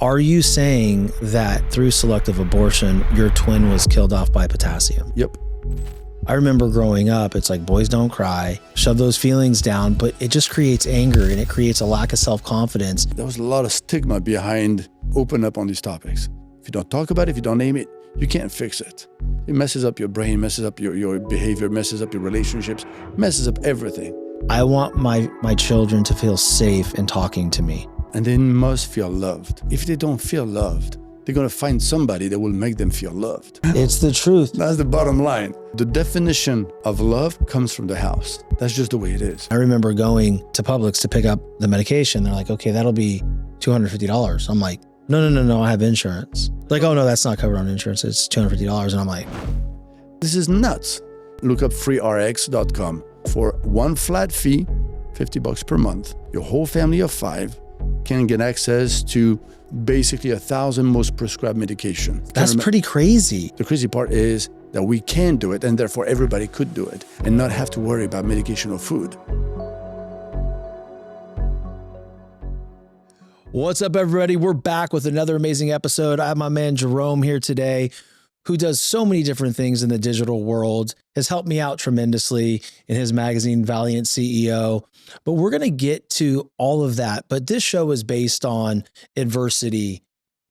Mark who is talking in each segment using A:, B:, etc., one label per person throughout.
A: Are you saying that through selective abortion, your twin was killed off by potassium?
B: Yep.
A: I remember growing up, it's like, boys don't cry, shove those feelings down, but it just creates anger and it creates a lack of self-confidence.
B: There was a lot of stigma behind open up on these topics. If you don't talk about it, if you don't name it, you can't fix it. It messes up your brain, messes up your behavior, messes up your relationships, messes up everything.
A: I want my children to feel safe in talking to me.
B: And they must feel loved. If they don't feel loved, they're going to find somebody that will make them feel loved.
A: It's the truth.
B: That's the bottom line. The definition of love comes from the house. That's just the way it is.
A: I remember going to Publix to pick up the medication. They're like, okay, that'll be $250. I'm like, no, I have insurance. Like, oh no, that's not covered on insurance. It's $250. And I'm like,
B: this is nuts. Look up freerx.com. For one flat fee, $50 per month, your whole family of 5 can get access to basically 1,000 most prescribed medication.
A: That's pretty crazy.
B: The crazy part is that we can do it, and therefore everybody could do it and not have to worry about medication or food.
A: What's up, everybody? We're back with another amazing episode. I have my man Jerome here today, who does so many different things in the digital world, has helped me out tremendously in his magazine, Valiant CEO. But we're going to get to all of that. But this show is based on adversity,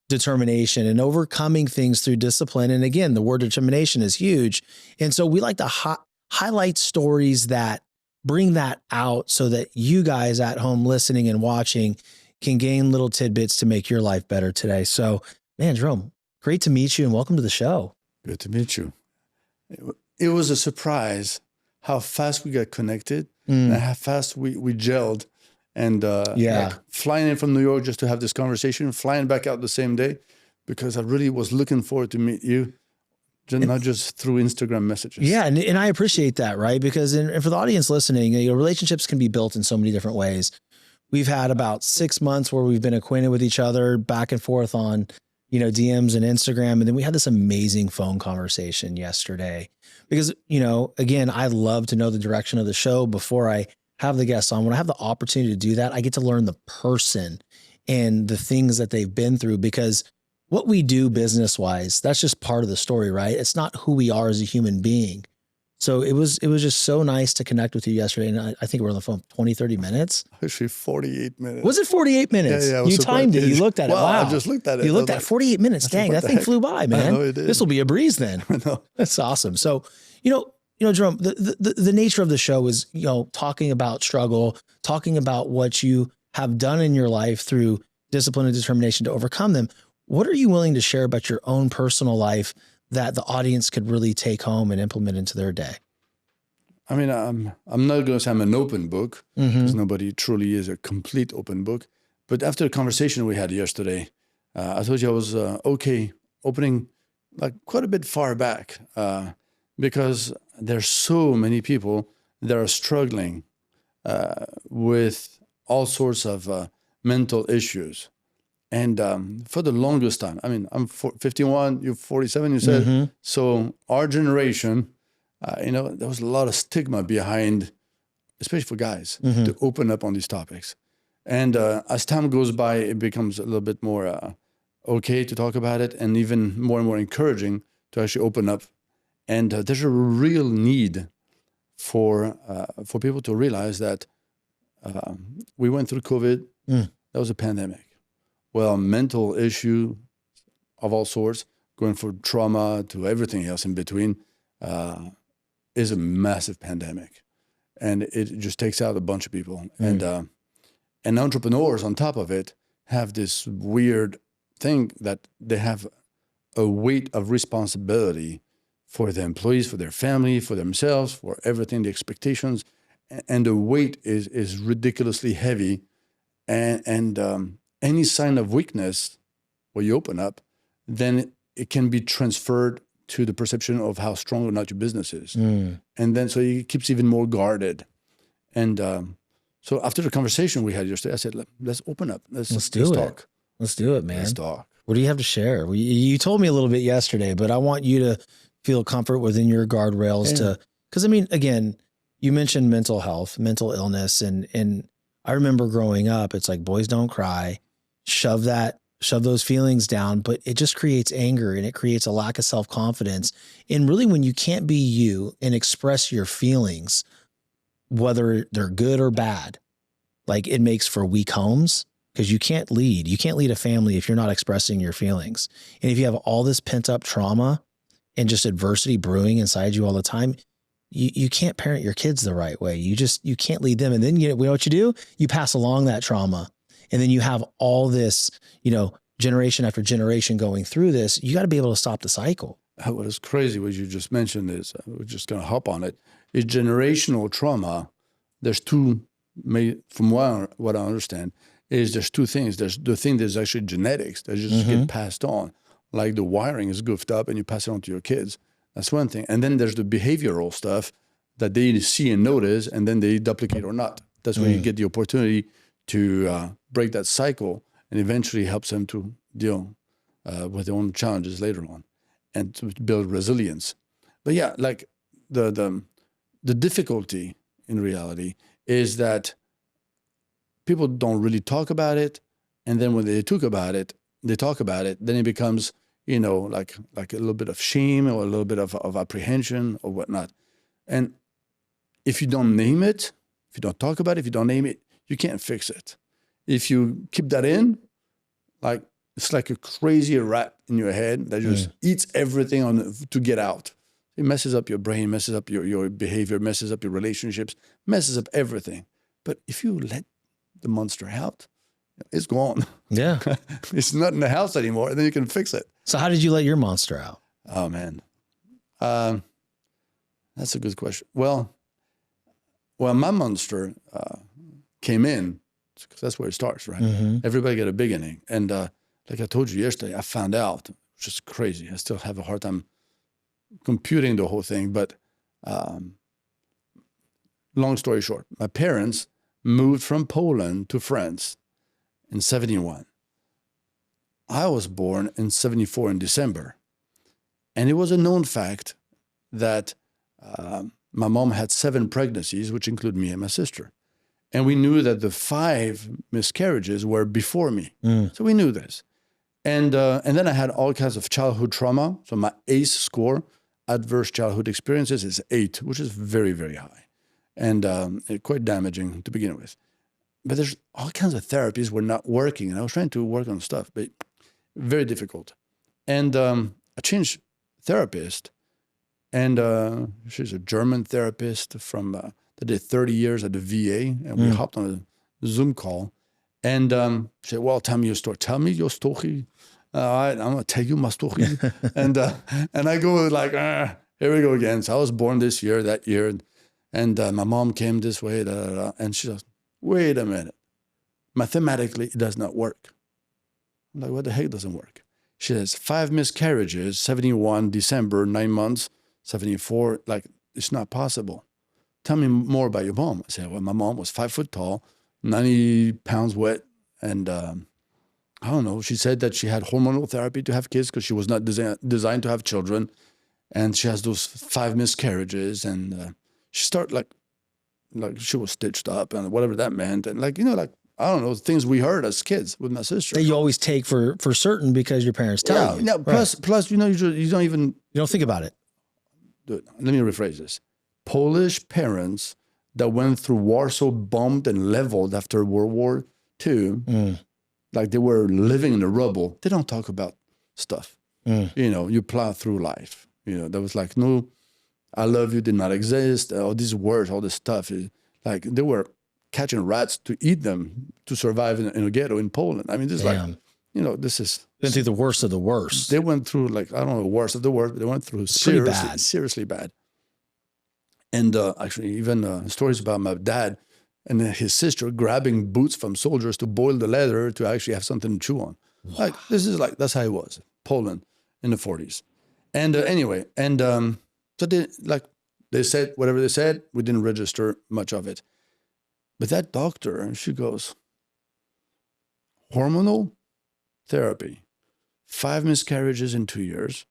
A: determination, and overcoming things through discipline. And again, the word determination is huge. And so we like to highlight stories that bring that out so that you guys at home listening and watching can gain little tidbits to make your life better today. So, man, Jerome, great to meet you and welcome to the show.
B: Good to meet you. It was a surprise how fast we got connected and how fast we gelled. And like flying in from New York just to have this conversation, flying back out the same day, because I really was looking forward to meet you, not just through Instagram messages.
A: Yeah, and I appreciate that, right? Because and for the audience listening, relationships can be built in so many different ways. We've had about 6 months where we've been acquainted with each other back and forth on DMs and Instagram. And then we had this amazing phone conversation yesterday because, again, I love to know the direction of the show before I have the guests on. When I have the opportunity to do that, I get to learn the person and the things that they've been through, because what we do business-wise, that's just part of the story, right? It's not who we are as a human being. So it was just so nice to connect with you yesterday. And I think we were on the phone 20, 30 minutes.
B: Actually, 48 minutes.
A: Was it 48 minutes?
B: Yeah,
A: you timed it. You looked at it. Wow.
B: I just looked at it.
A: You looked at 48 minutes. Dang, that thing flew by, man.
B: I know it did.
A: This will be a breeze then.
B: I know.
A: That's awesome. So, Jerome, the nature of the show is, talking about struggle, talking about what you have done in your life through discipline and determination to overcome them. What are you willing to share about your own personal life that the audience could really take home and implement into their day?
B: I mean, I'm not going to say I'm an open book, because nobody truly is a complete open book. But after the conversation we had yesterday, I told you I was opening like quite a bit far back, because there's so many people that are struggling with all sorts of mental issues. And for the longest time, I mean, I'm 51, you're 47, you said. So our generation, there was a lot of stigma behind, especially for guys, to open up on these topics. And as time goes by, it becomes a little bit more okay to talk about it, and even more and more encouraging to actually open up. And there's a real need for people to realize that we went through COVID. That was a pandemic. Well, mental issue of all sorts, going from trauma to everything else in between, is a massive pandemic, and it just takes out a bunch of people. And entrepreneurs on top of it have this weird thing that they have a weight of responsibility for the employees, for their family, for themselves, for everything, the expectations, and the weight is ridiculously heavy. And any sign of weakness where you open up, then it can be transferred to the perception of how strong or not your business is. And then so it keeps even more guarded. And so after the conversation we had yesterday, I said, let's open up. Let's talk.
A: Let's do it, man.
B: Let's talk.
A: What do you have to share? You told me a little bit yesterday, but I want you to feel comfort within your guardrails because I mean, again, you mentioned mental health, mental illness. And I remember growing up, it's like, boys don't cry, shove that shove those feelings down, but it just creates anger and it creates a lack of self-confidence. And really, when you can't be you and express your feelings, whether they're good or bad, like it makes for weak homes, because you can't lead a family if you're not expressing your feelings. And if you have all this pent up trauma and just adversity brewing inside you all the time, you can't parent your kids the right way. You can't lead them. And then you know what you do? You pass along that trauma. And then you have all this, generation after generation going through this. You got to be able to stop the cycle.
B: What is crazy, what you just mentioned is, we're just going to hop on it, is generational trauma. There's two, from what I understand, there's two things. There's the thing that's actually genetics that just get passed on. Like the wiring is goofed up and you pass it on to your kids. That's one thing. And then there's the behavioral stuff that they see and notice, and then they duplicate or not. That's when you get the opportunity to break that cycle and eventually helps them to deal with their own challenges later on and to build resilience. But yeah, like the difficulty in reality is that people don't really talk about it. And then when they talk about it, then it becomes, like a little bit of shame or a little bit of apprehension or whatnot. And if you don't name it, if you don't talk about it, if you don't name it, you can't fix it. If you keep that in, like it's like a crazy rat in your head that just eats everything to get out. It messes up your brain, messes up your behavior, messes up your relationships, messes up everything. But if you let the monster out, it's gone.
A: Yeah.
B: It's not in the house anymore, and then you can fix it.
A: So how did you let your monster out?
B: Oh, man. That's a good question. Well, my monster came in, because that's where it starts, right? Everybody got a beginning. And like I told you yesterday, I found out, which is crazy. I still have a hard time computing the whole thing. But long story short, my parents moved from Poland to France in 1971. I was born in 1974 in December. And it was a known fact that my mom had 7 pregnancies, which include me and my sister. And we knew that the 5 miscarriages were before me. So we knew this. And then I had all kinds of childhood trauma. So my ACE score, adverse childhood experiences, is 8, which is very, very high. And quite damaging to begin with. But there's all kinds of therapies were not working. And I was trying to work on stuff, but very difficult. And I changed therapist. And she's a German therapist that did 30 years at the VA. And we hopped on a Zoom call. And she said, well, tell me your story. Tell me your story. All right, I'm going to tell you my story. and I go like, here we go again. So I was born this year, that year. And my mom came this way. And she says, wait a minute. Mathematically, it does not work. I'm like, what the heck doesn't work? She has 5 miscarriages, 71, December, 9 months, 74. Like, it's not possible. Tell me more about your mom. I said, well, my mom was 5 foot tall, 90 pounds wet. And I don't know. She said that she had hormonal therapy to have kids because she was not designed to have children. And she has those 5 miscarriages. And she started like she was stitched up and whatever that meant. And I don't know, things we heard as kids with my sister.
A: That you always take for certain because your parents tell you.
B: Yeah. Plus, you don't even...
A: You don't think about it.
B: Let me rephrase this. Polish parents that went through Warsaw, bombed and leveled after World War II, like they were living in the rubble. They don't talk about stuff. You plow through life. There was like, no, I love you did not exist. All these words, all this stuff. Like they were catching rats to eat them to survive in a ghetto in Poland. I mean, this is like, this is...
A: Been through the worst of the worst.
B: They went through like, I don't know, the worst of the worst, but they went through seriously bad. And actually, even stories about my dad and his sister grabbing boots from soldiers to boil the leather to actually have something to chew on. Wow. Like, that's how it was. Poland in the 40s. And anyway, so they said whatever they said, we didn't register much of it. But that doctor, she goes, hormonal therapy, 5 miscarriages in 2 years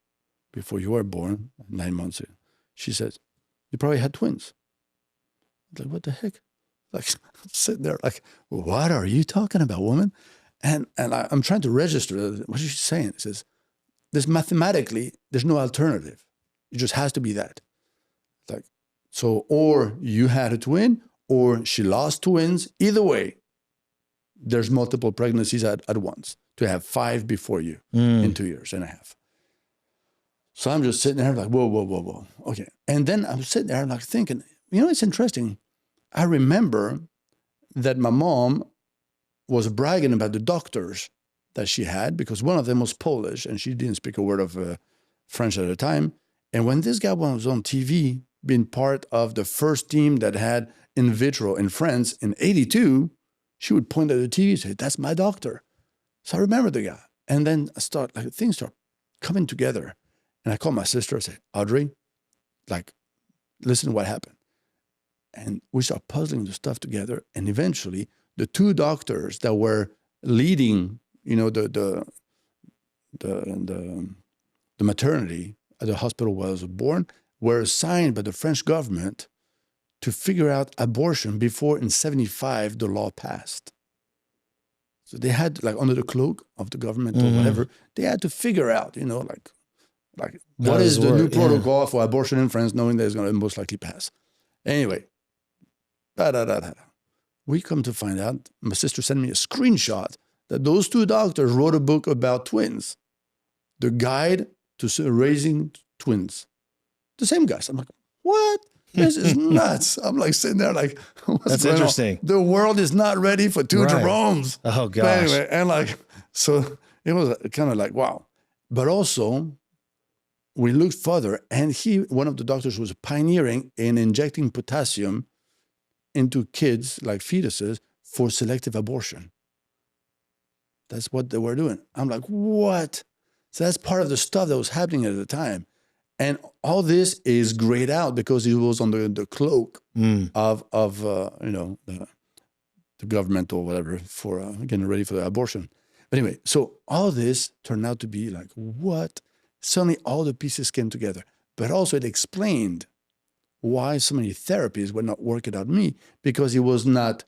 B: before you were born, 9 months in. She says, you probably had twins. I'm like, what the heck? Like, sitting there like, what are you talking about, woman? And I'm trying to register. What is she saying? It says, mathematically, there's no alternative. It just has to be that. Like, so, or you had a twin, or she lost twins. Either way, there's multiple pregnancies at once, to have 5 before you in 2 years and a half. So I'm just sitting there like, whoa. Okay. And then I'm sitting there like thinking, it's interesting. I remember that my mom was bragging about the doctors that she had, because one of them was Polish and she didn't speak a word of French at the time. And when this guy was on TV, being part of the first team that had in vitro in France in 82, she would point at the TV and say, that's my doctor. So I remember the guy. And then things start coming together. And I called my sister. I said, Audrey, listen to what happened. And we start puzzling the stuff together. And eventually, the 2 doctors that were leading, the maternity at the hospital where I was born, were assigned by the French government to figure out abortion before in 1975 the law passed. So they had, under the cloak of the government or whatever, they had to figure out, what is the new protocol for abortion in France, knowing that it's going to most likely pass. Anyway, we come to find out, my sister sent me a screenshot that those 2 doctors wrote a book about twins, The Guide to Raising Twins. The same guys. I'm like, what? This is nuts. I'm like sitting there like, what's
A: That's
B: going
A: interesting.
B: on? The world is not ready for 2 Jeromes.
A: Oh, gosh.
B: But anyway, and so it was kind of like, wow. But also, we looked further, and one of the doctors was pioneering in injecting potassium into kids, like fetuses, for selective abortion. That's what they were doing. I'm like, what? So that's part of the stuff that was happening at the time. And all this is grayed out because it was under the cloak of the government or whatever for getting ready for the abortion. But anyway, so all this turned out to be like, what? Suddenly all the pieces came together. But also it explained why so many therapies were not working on me, because it was not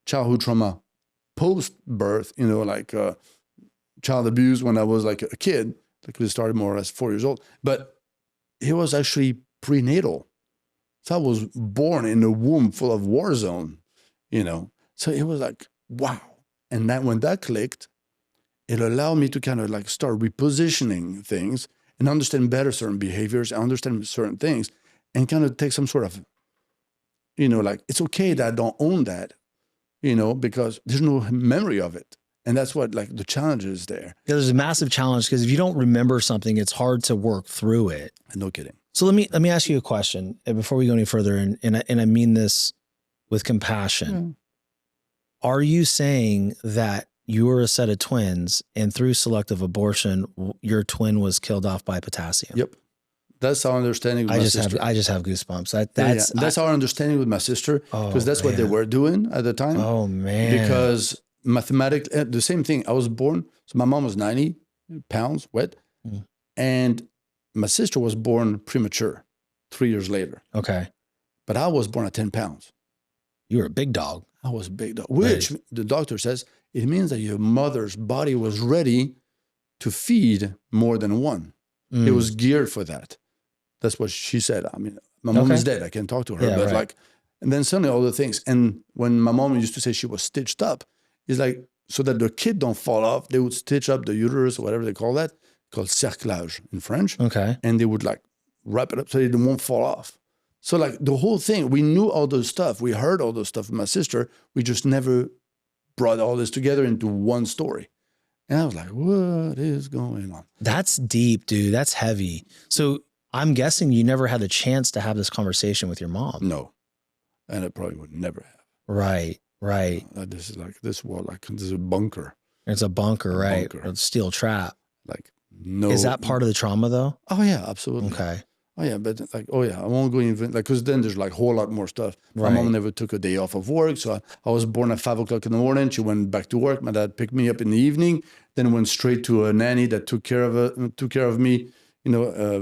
B: childhood trauma post-birth, child abuse when I was like a kid. It started more or less 4 years old. But it was actually prenatal. So I was born in a womb full of war zone, So it was like, wow. And when that clicked, it allowed me to kind of start repositioning things and understand better certain behaviors, and understand certain things, and kind of take some sort of, it's okay that I don't own that, because there's no memory of it. And that's what the challenge is there.
A: Yeah, there's a massive challenge, because if you don't remember something, it's hard to work through it.
B: No kidding.
A: So let me ask you a question before we go any further, and I mean this with compassion. Are you saying that you were a set of twins, and through selective abortion, your twin was killed off by potassium?
B: Yep. That's our understanding with my sister.
A: I just have goosebumps.
B: That's our understanding with my sister, because that's what they were doing at the time.
A: Oh, man.
B: Because mathematically, the same thing. I was born, so my mom was 90 pounds wet, and my sister was born premature 3 years later.
A: Okay.
B: But I was born at 10 pounds.
A: You were a big dog.
B: I was a big dog, which the doctor says it means that your mother's body was ready to feed more than one. It was geared for that. That's what she said. I mean, my mom is dead. I can't talk to her. But and then suddenly all the things. And when my mom used to say she was stitched up, it's like, so that the kid don't fall off, they would stitch up the uterus or whatever they call that, called cerclage in French.
A: Okay.
B: And they would wrap it up so it won't fall off. So the whole thing, we knew all those stuff. We heard all those stuff from my sister. We just never brought all this together into one story. And I was like, what is going on?
A: That's deep, dude. That's heavy. So I'm guessing you never had a chance to have this conversation with your mom.
B: No. And I probably would never have.
A: Right.
B: This is this world, this is a bunker.
A: It's a bunker, right? Bunker. Or a steel trap.
B: No.
A: Is that part of the trauma though?
B: Oh yeah, absolutely.
A: Okay.
B: Oh yeah, but I won't go even because then there's a whole lot more stuff. My mom never took a day off of work, so I was born at 5 o'clock in the morning. She went back to work. My dad picked me up in the evening, then went straight to a nanny that took care of me,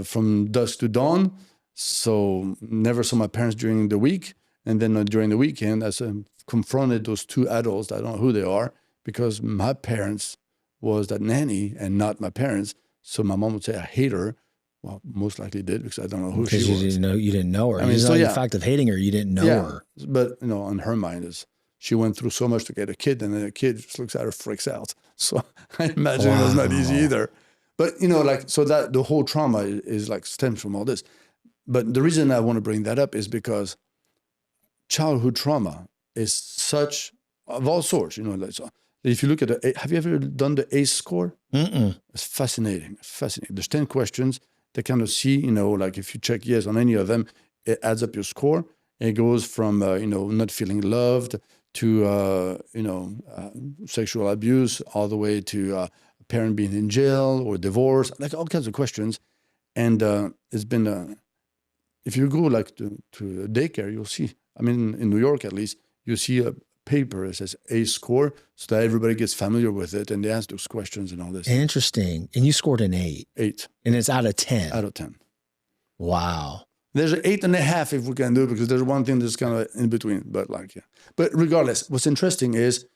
B: from dusk to dawn. So never saw my parents during the week, and then during the weekend, as I confronted those 2 adults, I don't know who they are, because my parents was that nanny and not my parents. So my mom would say, I hate her. Well, most likely did, because I don't know who she was.
A: Because you didn't know her.
B: I mean,
A: It's
B: so
A: not
B: yeah.
A: the fact of hating her, you didn't know her.
B: But, in her mind is, she went through so much to get a kid, and then the kid just looks at her, freaks out. So I imagine it was not easy either. But, so that the whole trauma is like stems from all this. But the reason I want to bring that up is because childhood trauma is such, of all sorts, so if you look at have you ever done the ACE score? It's fascinating. There's 10 questions that kind of see, like if you check yes on any of them, it adds up your score. It goes from, not feeling loved to, sexual abuse, all the way to a parent being in jail or divorce, like all kinds of questions. And it's been, if you go like to a daycare, you'll see, in New York at least, you see a paper that says ACE score, so that everybody gets familiar with it, and they ask those questions and all this.
A: Interesting. And you scored an 8.
B: 8.
A: And it's out of 10.
B: Out of 10.
A: Wow.
B: There's an 8.5 if we can do it, because there's one thing that's kind of in between. But But regardless, what's interesting is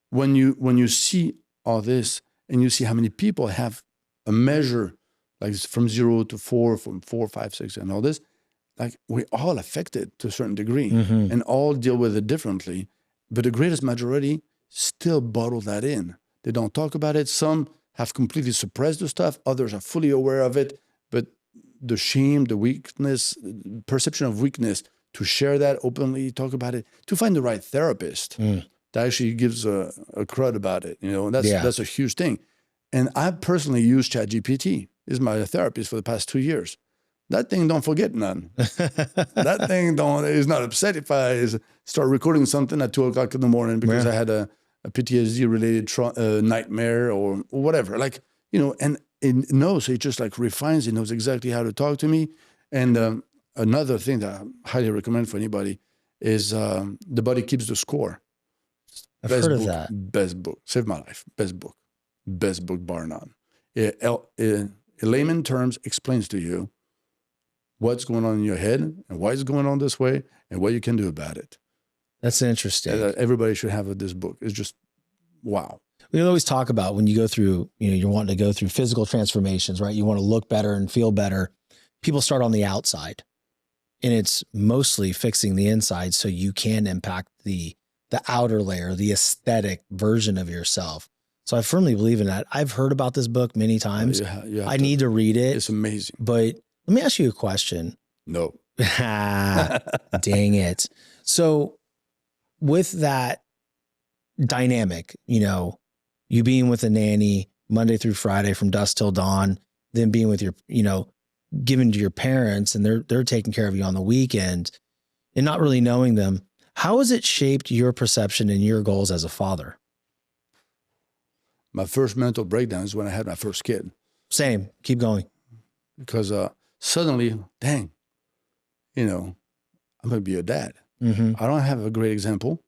B: when you see all this and you see how many people have a measure like from 0 to 4, from 4, 5, 6, and all this, like we're all affected to a certain degree and all deal with it differently. But the greatest majority still bottle that in. They don't talk about it. Some have completely suppressed the stuff. Others are fully aware of it. But the shame, the weakness, perception of weakness, to share that openly, talk about it, to find the right therapist that actually gives a crud about it. And that's a huge thing. And I personally use ChatGPT. It's my therapist for the past 2 years. That thing don't forget none. That thing is not upset if I start recording something at 2 o'clock in the morning because I had a PTSD related nightmare or whatever. And it knows, it just like refines, it knows exactly how to talk to me. And another thing that I highly recommend for anybody is The Body Keeps the Score.
A: I've heard of that.
B: Best book. Saved my life. Best book. Best book bar none. In layman terms, explains to you what's going on in your head and why it's going on this way and what you can do about it.
A: That's interesting.
B: Everybody should have this book. It's just, wow.
A: We always talk about when you go through, you're wanting to go through physical transformations, right? You want to look better and feel better. People start on the outside, and it's mostly fixing the inside so you can impact the outer layer, the aesthetic version of yourself. So I firmly believe in that. I've heard about this book many times. I need to read it.
B: It's amazing.
A: But let me ask you a question.
B: No.
A: Dang it. So with that dynamic, you being with a nanny Monday through Friday from dusk till dawn, then being with your, given to your parents, and they're taking care of you on the weekend and not really knowing them, how has it shaped your perception and your goals as a father?
B: My first mental breakdown is when I had my first kid.
A: Same. Keep going.
B: Because suddenly, dang, I'm going to be a dad. I don't have a great example.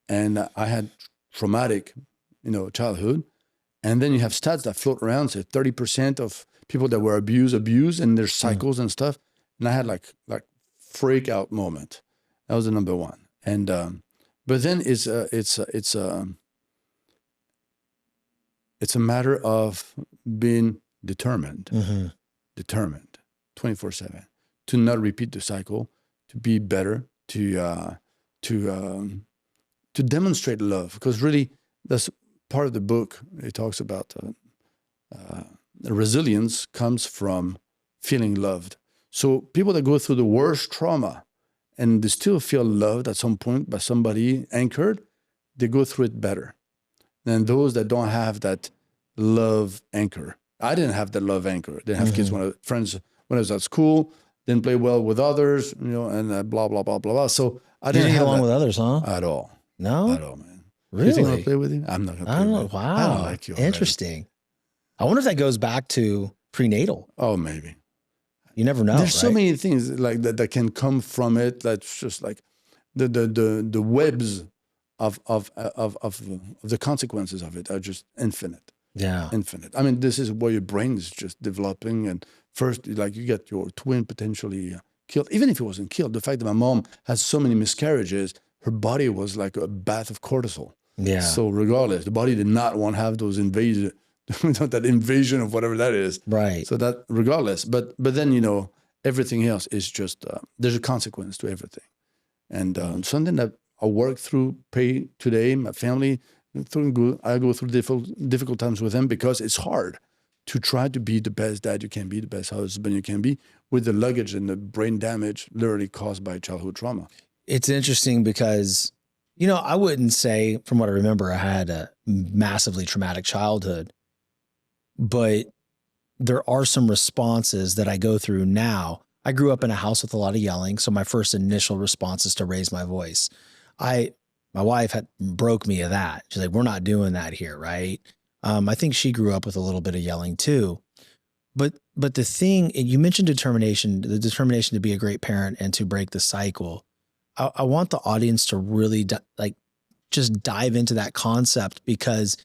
B: And I had traumatic, childhood. And then you have stats that float around, say 30% of people that were abused, and there's cycles and stuff. And I had like freak out moment. That was the number one. And but then it's a matter of being determined 24/7 to not repeat the cycle, to be better, to demonstrate love, because really that's part of the book. It talks about resilience comes from feeling loved. So people that go through the worst trauma and they still feel loved at some point by somebody anchored, they go through it better than those that don't have that love anchor. I didn't have that love anchor. Didn't have kids when I was at school, didn't play well with others, and blah, blah, blah, blah, blah. So I didn't
A: get along with others, huh?
B: At all.
A: No?
B: At all, man.
A: Really?
B: You think I'm going to play with you? I'm not going to play with you.
A: Wow.
B: I don't like you already.
A: Interesting. I wonder if that goes back to prenatal.
B: Oh, maybe.
A: You never know.
B: There's so many things like that can come from it. That's just like the webs of the consequences of it are just infinite.
A: Yeah.
B: Infinite. I mean, this is where your brain is just developing. And first, like you get your twin potentially killed. Even if it wasn't killed, the fact that my mom has so many miscarriages, her body was like a bath of cortisol.
A: Yeah.
B: So regardless, the body did not want to have those invasion, that invasion of whatever that is.
A: Right.
B: So that regardless, but then, everything else is just, there's a consequence to everything. And something that I work through today, my family, I go through difficult times with them because it's hard to try to be the best dad you can be, the best husband you can be, with the luggage and the brain damage literally caused by childhood trauma.
A: It's interesting because, I wouldn't say, from what I remember, I had a massively traumatic childhood, but there are some responses that I go through now. I grew up in a house with a lot of yelling, so my first initial response is to raise my voice. My wife broke me of that. She's like, we're not doing that here, right? I think she grew up with a little bit of yelling too. But the thing, you mentioned determination, the determination to be a great parent and to break the cycle. I want the audience to really just dive into that concept, because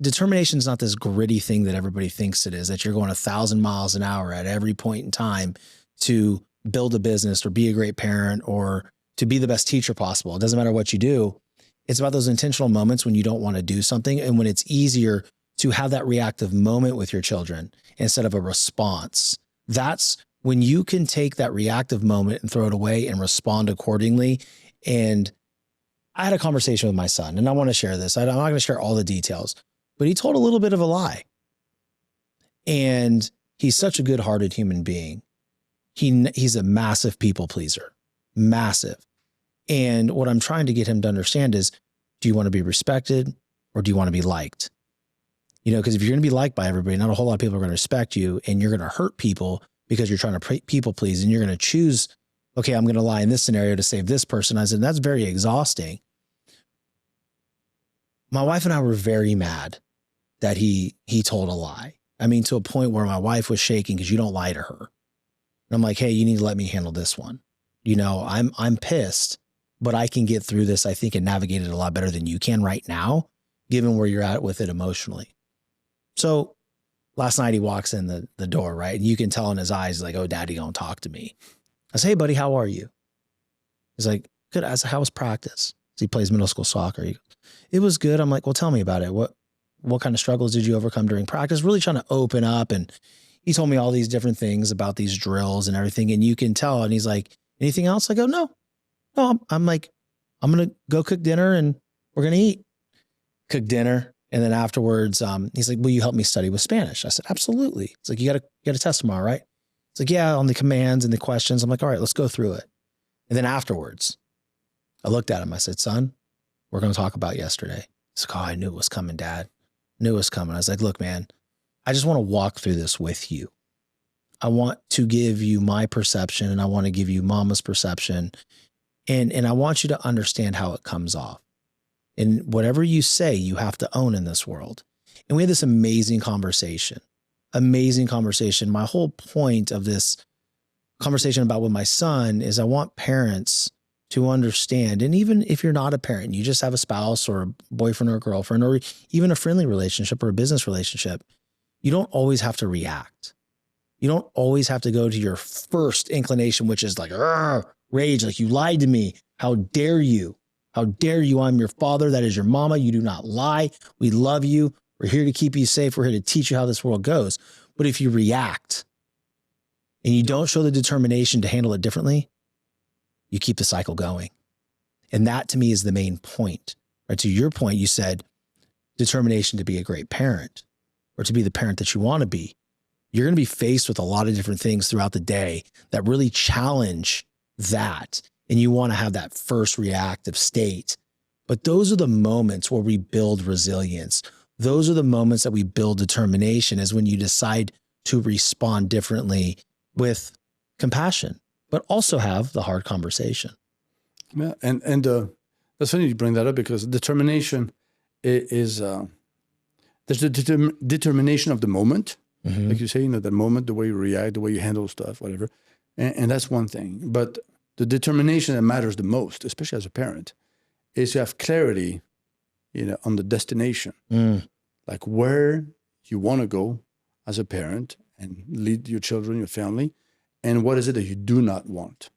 A: determination is not this gritty thing that everybody thinks it is, that you're going 1,000 miles an hour at every point in time to build a business or be a great parent or to be the best teacher possible. It doesn't matter what you do. It's about those intentional moments when you don't want to do something and when it's easier to have that reactive moment with your children instead of a response. That's when you can take that reactive moment and throw it away and respond accordingly. And I had a conversation with my son, and I want to share this. I'm not going to share all the details, but he told a little bit of a lie. And he's such a good-hearted human being. He's a massive people pleaser, massive. And what I'm trying to get him to understand is, do you want to be respected or do you want to be liked? Because if you're going to be liked by everybody, not a whole lot of people are going to respect you, and you're going to hurt people because you're trying to people please, and you're going to choose, okay, I'm going to lie in this scenario to save this person. I said, that's very exhausting. My wife and I were very mad that he told a lie. I mean, to a point where my wife was shaking because you don't lie to her. And I'm like, hey, you need to let me handle this one. I'm pissed, but I can get through this, I think, and navigate it a lot better than you can right now, given where you're at with it emotionally. So last night he walks in the door, right? And you can tell in his eyes, like, oh, daddy don't talk to me. I say, hey, buddy, how are you? He's like, good. I said, how was practice? He plays middle school soccer. He goes, it was good. I'm like, well, tell me about it. What kind of struggles did you overcome during practice? Really trying to open up. And he told me all these different things about these drills and everything. And you can tell. And he's like, anything else? I go, no. I'm like, I'm going to go cook dinner and we're going to eat. Cook dinner. And then afterwards, he's like, will you help me study with Spanish? I said, absolutely. It's like, you got a test tomorrow, right? It's like, yeah, on the commands and the questions. I'm like, all right, let's go through it. And then afterwards, I looked at him. I said, son, we're going to talk about yesterday. He's like, oh, I knew it was coming, Dad. Knew it was coming. I was like, look, man, I just want to walk through this with you. I want to give you my perception, and I want to give you Mama's perception. And I want you to understand how it comes off. And whatever you say, you have to own in this world. And we had this amazing conversation. My whole point of this conversation about with my son is I want parents to understand. And even if you're not a parent, you just have a spouse or a boyfriend or a girlfriend, or even a friendly relationship or a business relationship, you don't always have to react. You don't always have to go to your first inclination, which is like, rage, like, you lied to me. How dare you? How dare you? I'm your father. That is your mama. You do not lie. We love you. We're here to keep you safe. We're here to teach you how this world goes. But if you react and you don't show the determination to handle it differently, you keep the cycle going. And that, to me, is the main point. Right? To your point, you said determination to be a great parent or to be the parent that you want to be. You're going to be faced with a lot of different things throughout the day that really challenge that. And you want to have that first reactive state. But those are the moments where we build resilience. Those are the moments that we build determination, is when you decide to respond differently with compassion, but also have the hard conversation.
B: Yeah, and that's funny you bring that up, because determination is there's the determination of the moment, like you say, that moment, the way you react, the way you handle stuff, whatever, and that's one thing. But the determination that matters the most, especially as a parent, is to have clarity, on the destination, like where you want to go as a parent and lead your children, your family, and what is it that you do not want.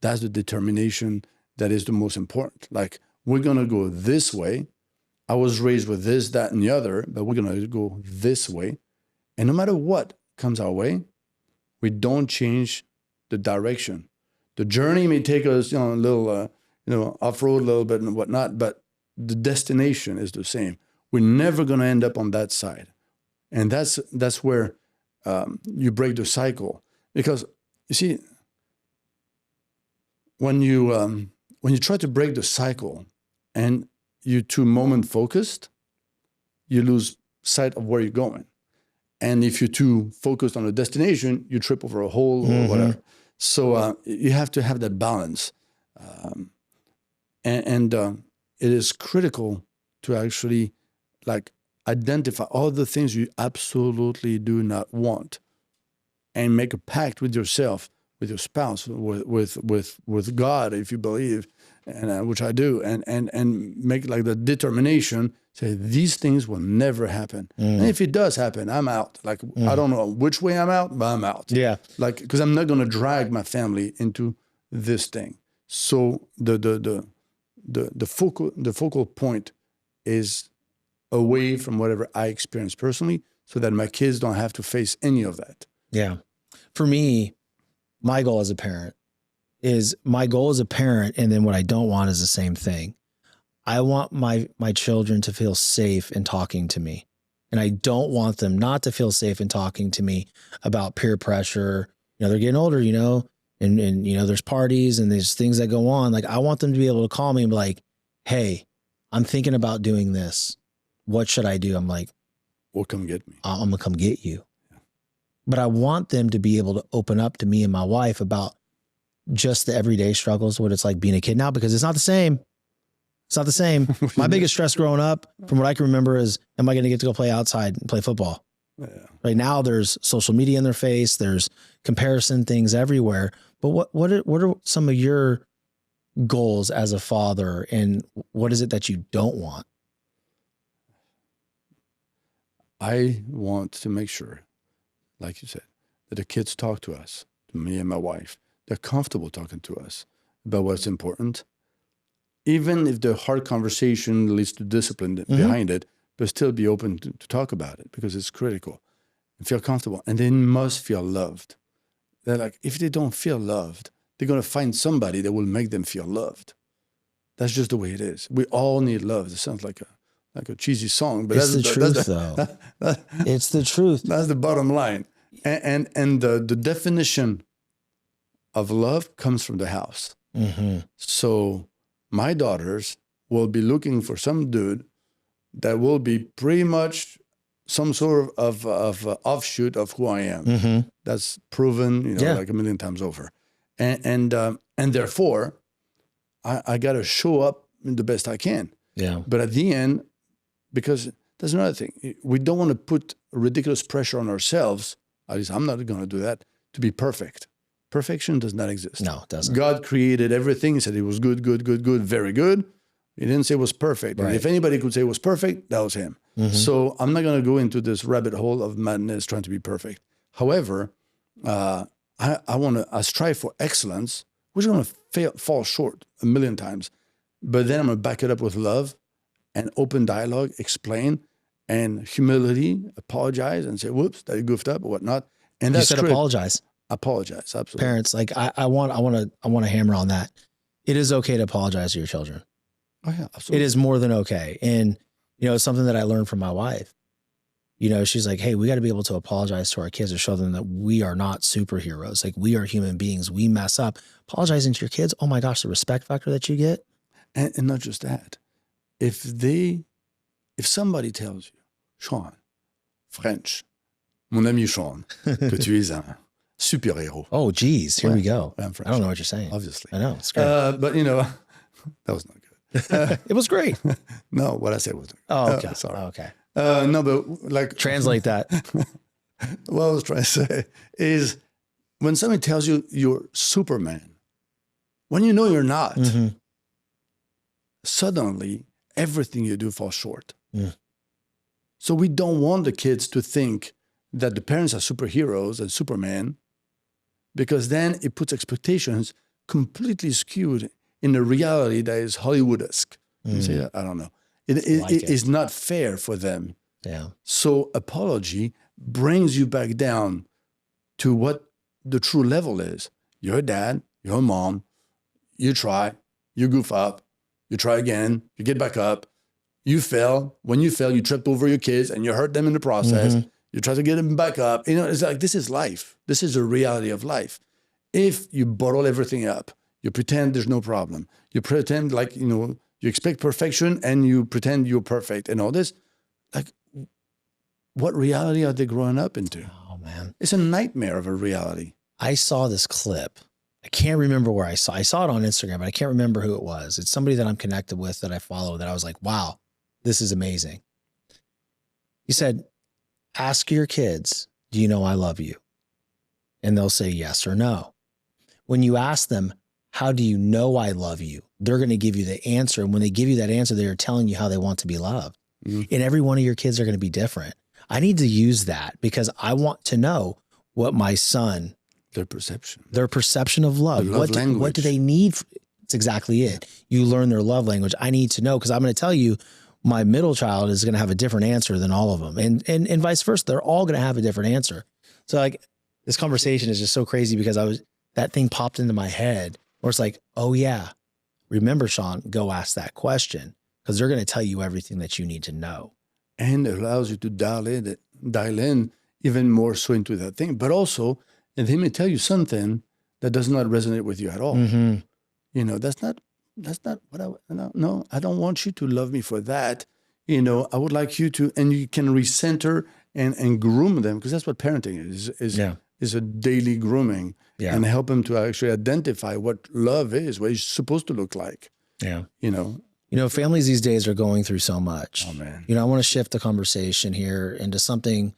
B: That's the determination that is the most important. Like, we're going to go this way. I was raised with this, that, and the other, but we're going to go this way. And no matter what comes our way, we don't change the direction. The journey may take us, a little, off-road a little bit and whatnot, but the destination is the same. We're never going to end up on that side. And that's where you break the cycle. Because, you see, when you try to break the cycle and you're too moment-focused, you lose sight of where you're going. And if you're too focused on a destination, you trip over a hole or whatever. So you have to have that balance. And it is critical to actually identify all the things you absolutely do not want and make a pact with yourself, with your spouse, with God, if you believe, and which I do, and make the determination, say these things will never happen. And if it does happen, I'm out. I don't know which way I'm out, but I'm out.
A: Yeah.
B: Because I'm not going to drag my family into this thing. So the focal point is away from whatever I experience personally, so that my kids don't have to face any of that.
A: Yeah. For me, my goal as a parent, and then what I don't want is the same thing. I want my children to feel safe in talking to me. And I don't want them not to feel safe in talking to me about peer pressure. They're getting older, and there's parties and there's things that go on. I want them to be able to call me and be like, hey, I'm thinking about doing this. What should I do? I'm like,
B: well, come get me.
A: I'm going to come get you. Yeah. But I want them to be able to open up to me and my wife about just the everyday struggles, what it's like being a kid now, because it's not the same. It's not the same. My biggest stress growing up, from what I can remember, is, am I going to get to go play outside and play football? Yeah. Right now, there's social media in their face. There's comparison things everywhere. But what are some of your goals as a father, and what is it that you don't want?
B: I want to make sure, like you said, that the kids talk to us, to me and my wife. They're comfortable talking to us about what's important. Even if the hard conversation leads to discipline behind it, but still be open to talk about it, because it's critical. And feel comfortable. And they must feel loved. They're if they don't feel loved, they're going to find somebody that will make them feel loved. That's just the way it is. We all need love. It sounds like a cheesy song, but
A: it's the truth, though. It's the truth.
B: That's the bottom line. And the definition of love comes from the house. So my daughters will be looking for some dude that will be pretty much some sort of offshoot of who I am. That's proven, a million times over. And therefore, I got to show up the best I can. Yeah. But at the end, because there's another thing, we don't want to put ridiculous pressure on ourselves. At least I'm not going to do that, to be perfect. Perfection does not exist. No, it doesn't. God created everything. He said it was good, good, good, good, very good. He didn't say it was perfect. Right. And if anybody could say it was perfect, that was him. So I'm not going to go into this rabbit hole of madness trying to be perfect. However, I strive for excellence, which is going to fall short a million times. But then I'm going to back it up with love and open dialogue, explain, and humility, apologize, and say, whoops, that you goofed up or whatnot. And that's
A: apologize.
B: Apologize, absolutely.
A: Parents, I want to hammer on that. It is okay to apologize to your children.
B: Oh yeah, absolutely.
A: It is more than okay. And it's something that I learned from my wife. She's like, hey, we got to be able to apologize to our kids to show them that we are not superheroes. We are human beings. We mess up. Apologizing to your kids, oh my gosh, the respect factor that you get.
B: And not just that. If somebody tells you, Shawn French, mon ami Shawn, que tu es un super-héros.
A: Oh, geez, here we go.
B: I'm French.
A: I don't know what you're saying.
B: Obviously.
A: I know, it's great.
B: But, that was not good.
A: It was great.
B: No, what I said was not
A: good. Oh, okay.
B: Sorry.
A: Okay.
B: No, but
A: translate that.
B: What I was trying to say is, when somebody tells you you're Superman, when you know you're not, suddenly everything you do falls short. So we don't want the kids to think that the parents are superheroes and Superman, because then it puts expectations completely skewed in a reality that is Hollywood-esque. You say that? I don't know. It is not fair for them.
A: Yeah.
B: So apology brings you back down to what the true level is. You're a dad, you're a mom, you try, you goof up, you try again, you get back up, you fail. When you fail, you trip over your kids and you hurt them in the process. Mm-hmm. You try to get them back up. It's like, this is life. This is the reality of life. If you bottle everything up, you pretend there's no problem. You pretend like, you expect perfection and you pretend you're perfect and all this. Like, what reality are they growing up into?
A: Oh, man.
B: It's a nightmare of a reality.
A: I saw this clip. I can't remember where I saw it on Instagram, but I can't remember who it was. It's somebody that I'm connected with that I follow that I was like, wow, this is amazing. He said, ask your kids, do you know I love you? And they'll say yes or no. When you ask them, how do you know I love you? They're going to give you the answer. And when they give you that answer, they are telling you how they want to be loved. Mm-hmm. And every one of your kids are going to be different. I need to use that because I want to know what my son,
B: their perception
A: of love, what do they need? It's exactly it. You learn their love language. I need to know because I'm going to tell you my middle child is going to have a different answer than all of them. And vice versa. They're all going to have a different answer. So like this conversation is just so crazy because that thing popped into my head where it's like, oh yeah, remember Shawn, go ask that question because they're going to tell you everything that you need to know.
B: And it allows you to dial in even more so into that thing. But also, and they may tell you something that does not resonate with you at all. Mm-hmm. That's not what no, I don't want you to love me for that. I would like you to, and you can recenter and groom them because that's what parenting is a daily grooming and help them to actually identify what love is, what it's supposed to look like.
A: Yeah. Families these days are going through so much.
B: Oh, man.
A: I want to shift the conversation here into something.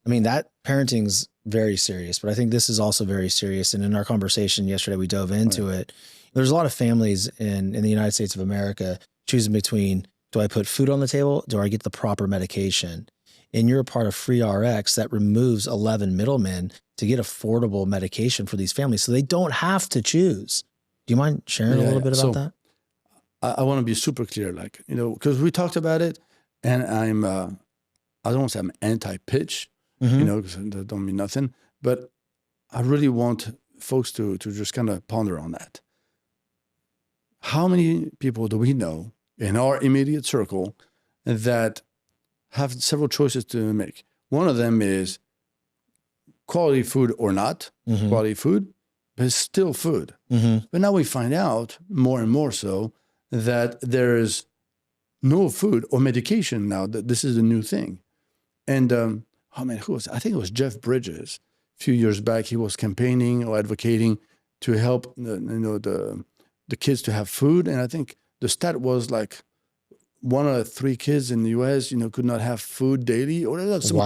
A: I mean, that parenting's very serious, but I think this is also very serious. And in our conversation yesterday, we dove into it. There's a lot of families in the United States of America choosing between, do I put food on the table? Do I get the proper medication? And you're a part of Free RX that removes 11 middlemen to get affordable medication for these families so they don't have to choose. Do you mind sharing a little bit about that?
B: I want to be super clear, because we talked about it, and I don't want to say I'm anti-pitch, because that don't mean nothing, but I really want folks to just kind of ponder on that. How many people do we know in our immediate circle that have several choices to make? One of them is quality food or not, quality food, but it's still food. Mm-hmm. But now we find out more and more so that there's no food or medication now, that this is a new thing. And, who was it? I think it was Jeff Bridges. A few years back, he was campaigning or advocating to help, the kids to have food. And I think the stat was like 1 out of 3 kids in the U.S., could not have food daily, or some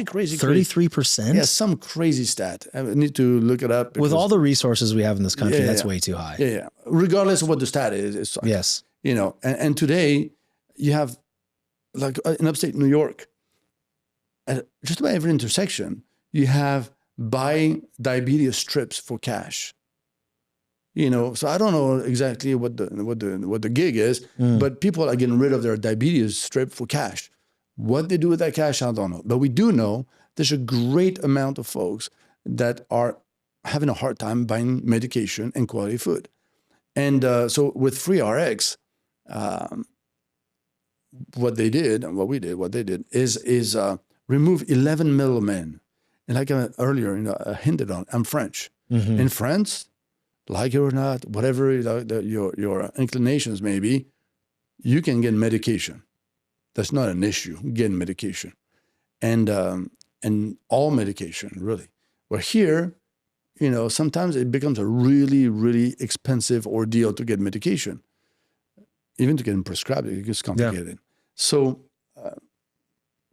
B: crazy
A: 33%.
B: Yeah, some crazy stat. I need to look it up.
A: With all the resources we have in this country, that's way too high.
B: Yeah. Regardless of what the stat is, it's like,
A: yes.
B: And today you have, like in upstate New York, at just about every intersection, you have buy diabetes strips for cash. So I don't know exactly what the gig is, but people are getting rid of their diabetes strip for cash. What they do with that cash, I don't know. But we do know there's a great amount of folks that are having a hard time buying medication and quality food. And so with Free RX, what they did is remove 11 middlemen. And like I earlier hinted on, I'm French. Mm-hmm. In France, like it or not, whatever your inclinations may be, you can get medication. That's not an issue, getting medication. And all medication, really. Where here, sometimes it becomes a really, really expensive ordeal to get medication. Even to get them prescribed, it gets complicated. Yeah. So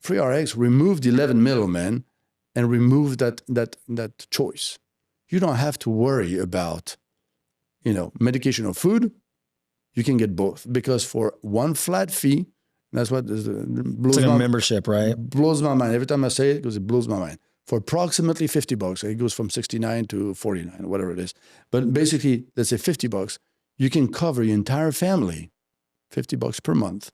B: Free RX removed 11 middlemen and removed that choice. You don't have to worry about, medication or food. You can get both because for one flat fee, that's what blows
A: it's like a membership, right?
B: Blows my mind every time I say it because it blows my mind. For approximately $50, it goes from $69 to $49, whatever it is. But basically, let's say $50, you can cover your entire family $50 per month,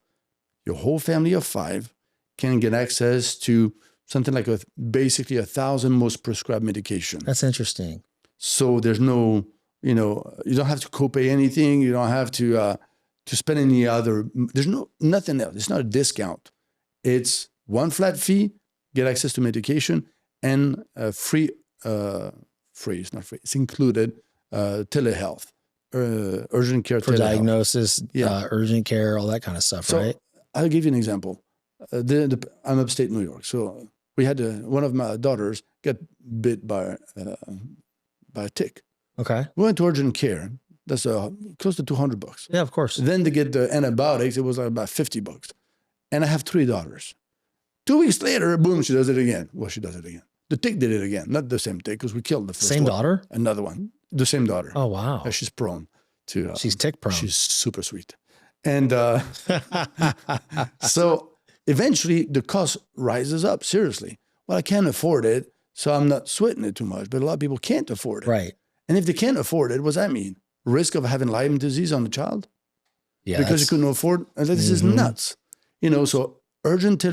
B: your whole family of 5 can get access to something like basically 1,000 most prescribed medication.
A: That's interesting.
B: So there's no, you don't have to copay anything. You don't have to spend any other. There's nothing else. It's not a discount. It's one flat fee, get access to medication, and free. It's not free. It's included telehealth, urgent care
A: for
B: telehealth.
A: Diagnosis, urgent care, all that kind of stuff,
B: So
A: right?
B: I'll give you an example. I'm upstate New York, so we had one of my daughters get bit by a tick.
A: Okay.
B: We went to urgent care. That's close to $200.
A: Yeah, of course.
B: Then to get the antibiotics, it was like about $50. And I have 3 daughters. 2 weeks later, boom, she does it again. Well, she does it again. The tick did it again. Not the same tick, because we killed the first
A: Same
B: one.
A: daughter?
B: Another one. The same daughter.
A: Oh, wow.
B: She's prone to.
A: She's tick prone.
B: She's super sweet. And so eventually the cost rises up, seriously. Well, I can't afford it, so I'm not sweating it too much. But a lot of people can't afford it.
A: Right.
B: And if they can't afford it, what does that mean? Risk of having Lyme disease on the child?
A: Yeah.
B: Because you couldn't afford. This is nuts. So urgent care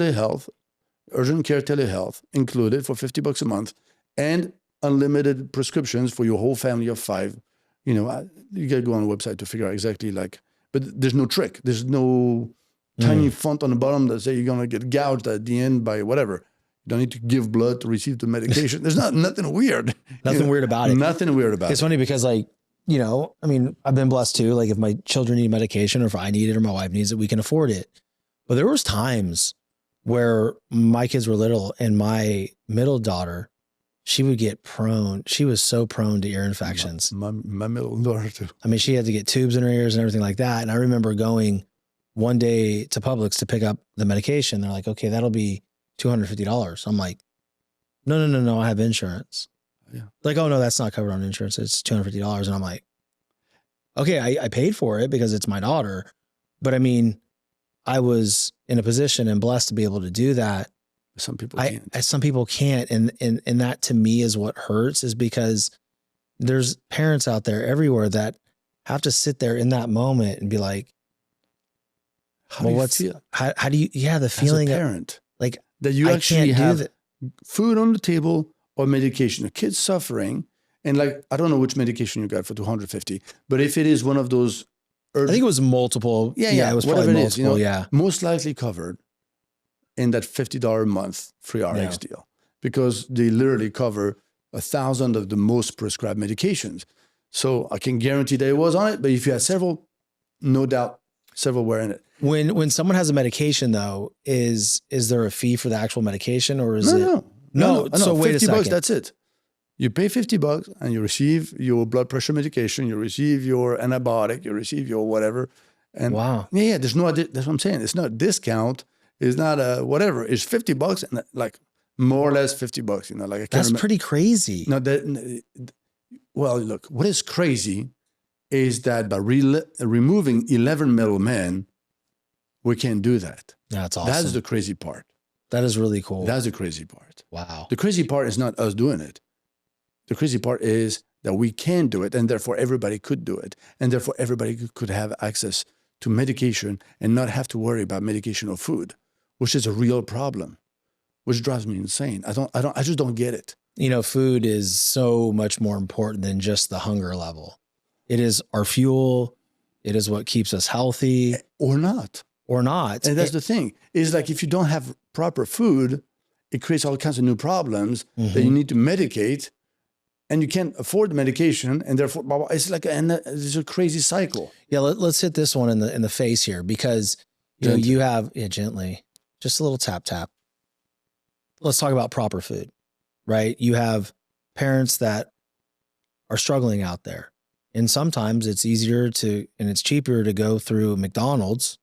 B: telehealth included for $50 a month, and unlimited prescriptions for your whole family of 5. You got to go on the website to figure out exactly but there's no trick. There's no tiny font on the bottom that say you're going to get gouged at the end by whatever. You don't need to give blood to receive the medication. There's nothing weird.
A: Nothing weird about it.
B: Nothing weird about it.
A: It's funny because I've been blessed too. Like if my children need medication, or if I need it, or my wife needs it, we can afford it. But there was times where my kids were little, and my middle daughter, she would get prone. She was so prone to ear infections.
B: My middle daughter too.
A: I mean, she had to get tubes in her ears and everything like that. And I remember going one day to Publix to pick up the medication. They're like, okay, that'll be $250. I'm like, no, I have insurance.
B: Yeah.
A: Like, oh no, that's not covered on insurance. It's $250. And I'm like, okay, I paid for it because it's my daughter. But I mean, I was in a position and blessed to be able to do that.
B: Some people can't.
A: Some people can't. And that to me is what hurts, is because there's parents out there everywhere that have to sit there in that moment and be like,
B: how do you feel?
A: How do you, the feeling
B: as a parent,
A: like
B: that you actually have
A: that.
B: Food on the table or medication, a kid's suffering. And I don't know which medication you got for $250, but if it is one of those,
A: I think it was multiple. Yeah, it was probably multiple.
B: Most likely covered in that $50 a month free RX deal, because they literally cover 1,000 of the most prescribed medications. So I can guarantee that it was on it, but if you had several, no doubt several were in it.
A: When someone has a medication though, is there a fee for the actual medication, or is
B: No.
A: So wait a second.
B: $50, that's it. You pay $50 and you receive your blood pressure medication, you receive your antibiotic, you receive your whatever. And
A: wow.
B: Yeah, that's what I'm saying. It's not a discount. It's not a whatever. It's $50 and more or less $50.
A: That's pretty crazy.
B: No, well, look, what is crazy is that by removing 11 middlemen, we can't do that.
A: That's awesome.
B: That's the crazy part.
A: That is really cool.
B: That's the crazy part.
A: Wow.
B: The crazy part is not us doing it. The crazy part is that we can do it, and therefore everybody could do it. And therefore everybody could have access to medication and not have to worry about medication or food, which is a real problem, which drives me insane. I just don't get it.
A: Food is so much more important than just the hunger level. It is our fuel. It is what keeps us healthy.
B: Or not. And that's the thing. Is if you don't have proper food, it creates all kinds of new problems that you need to medicate, and you can't afford the medication, and therefore it's it's a crazy cycle.
A: Yeah, let's hit this one in the face here, because you have gently, just a little tap. Let's talk about proper food, right? You have parents that are struggling out there, and sometimes it's easier and it's cheaper to go through McDonald's,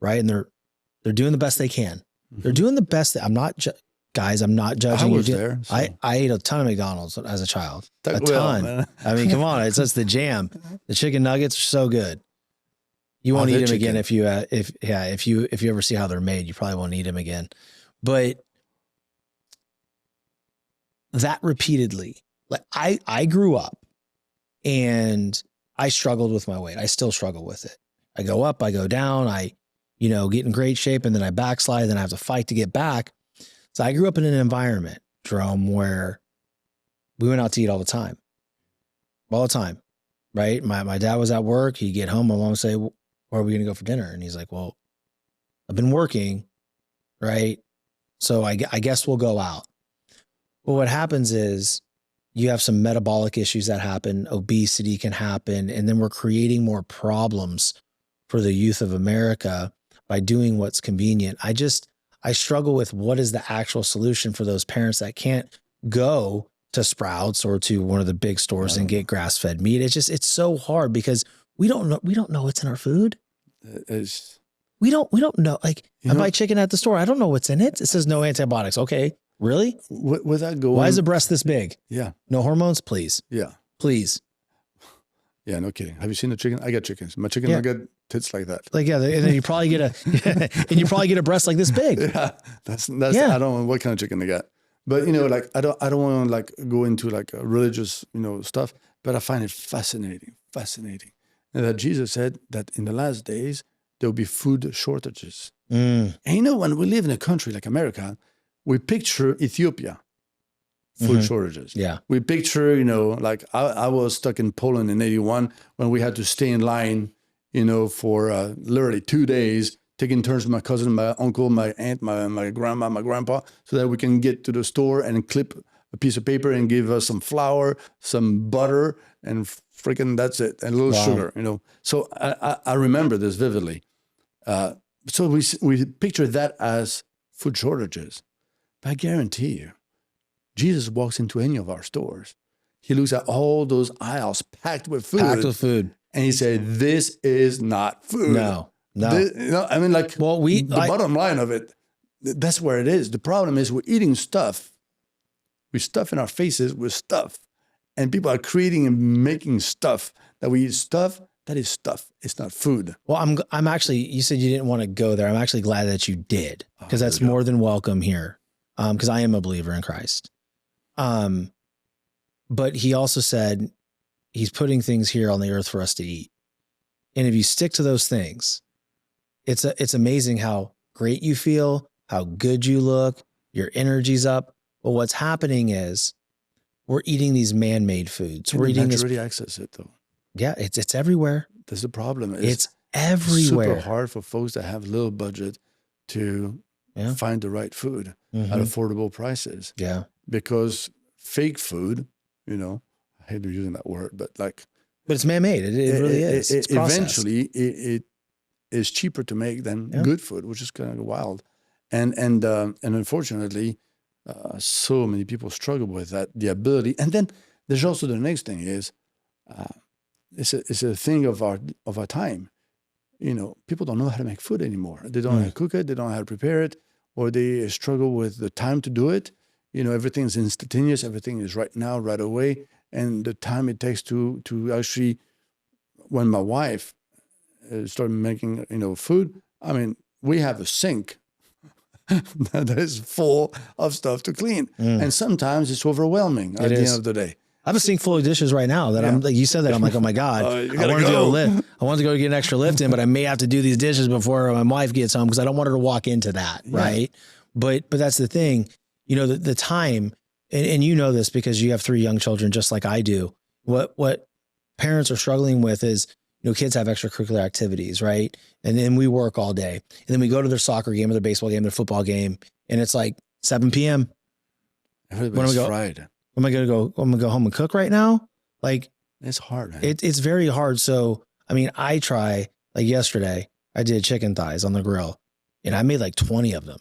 A: right? And they're doing the best they can. They're doing the best. I'm not judging.
B: I was there. So.
A: I ate a ton of McDonald's as a child. A ton. Man. I mean, come on. It's just the jam. The chicken nuggets are so good. You won't eat them again if you ever see how they're made. You probably won't eat them again. But that repeatedly, I grew up and I struggled with my weight. I still struggle with it. I go up, I go down, I, get in great shape, and then I backslide, then I have to fight to get back. So I grew up in an environment, Jerome, where we went out to eat all the time, right? My dad was at work. He'd get home. My mom would say, where are we going to go for dinner? And he's like, well, I've been working, right? So I guess we'll go out. Well, what happens is you have some metabolic issues that happen. Obesity can happen. And then we're creating more problems for the youth of America by doing what's convenient. I struggle with what is the actual solution for those parents that can't go to Sprouts or to one of the big stores and get grass-fed meat. It's so hard because we don't know what's in our food. We don't know. Like, I buy chicken at the store. I don't know what's in it. It says no antibiotics. Okay. Really?
B: Without going,
A: why is the breast this big?
B: Yeah.
A: No hormones, please.
B: Yeah.
A: Please.
B: Yeah, no kidding. Have you seen the chicken? I got chickens. My chicken, I got tits like that.
A: Like, yeah, and then you probably get a breast like this big.
B: Yeah, that's. I don't know what kind of chicken they got, but like I don't want to like go into like religious stuff, but I find it fascinating, and that Jesus said that in the last days there will be food shortages. And when we live in a country like America, we picture Ethiopia. Food shortages.
A: Yeah.
B: We picture, like I was stuck in Poland in 81 when we had to stay in line, for literally 2 days, taking turns with my cousin, my uncle, my aunt, my grandma, my grandpa, so that we can get to the store and clip a piece of paper and give us some flour, some butter, and freaking that's it, and a little sugar, So I remember this vividly. So we picture that as food shortages. But I guarantee you, Jesus walks into any of our stores. He looks at all those aisles packed with food. And he said, this is not food.
A: No.
B: I mean, like, bottom line of it, that's where it is. The problem is we're eating stuff. We stuff in our faces with stuff. And people are creating and making stuff that we eat stuff. That is stuff. It's not food.
A: Well, I'm actually, you said you didn't want to go there. I'm actually glad that you did, because that's more than welcome here. Because I am a believer in Christ. But he also said he's putting things here on the earth for us to eat. And if you stick to those things, it's amazing how great you feel, how good you look, your energy's up. But what's happening is we're eating these man-made foods. We're eating this.
B: Already access it though.
A: Yeah, it's everywhere.
B: That's the problem.
A: It's everywhere.
B: Super hard for folks that have little budget to find the right food at affordable prices.
A: Yeah.
B: Because fake food, I hate using that word, but
A: it's man-made. It really is. It's
B: eventually, it is cheaper to make than good food, which is kind of wild. And unfortunately, so many people struggle with that, the ability. And then there's also the next thing is, it's a thing of our time. People don't know how to make food anymore. They don't know how to cook it. They don't know how to prepare it, or they struggle with the time to do it. Everything's instantaneous. Everything is right now, right away. And the time it takes to actually, when my wife started making, food, I mean, we have a sink that is full of stuff to clean. And sometimes it's overwhelming at the end of the day.
A: I have a sink full of dishes right now that I'm like, you said that, I'm like, oh my God, I wanted to go lift. I wanted to go get an extra lift in, but I may have to do these dishes before my wife gets home because I don't want her to walk into that. Right. But that's the thing, the time, and you know this because you have 3 young children, just like I do. What parents are struggling with is, kids have extracurricular activities, right? And then we work all day, and then we go to their soccer game or their baseball game, their football game. And it's like 7 PM.
B: Everybody's fried.
A: Am I going to go? I'm going to go home and cook right now. Like,
B: it's hard, man.
A: It's very hard. So, I mean, I try, like yesterday, I did chicken thighs on the grill and I made like 20 of them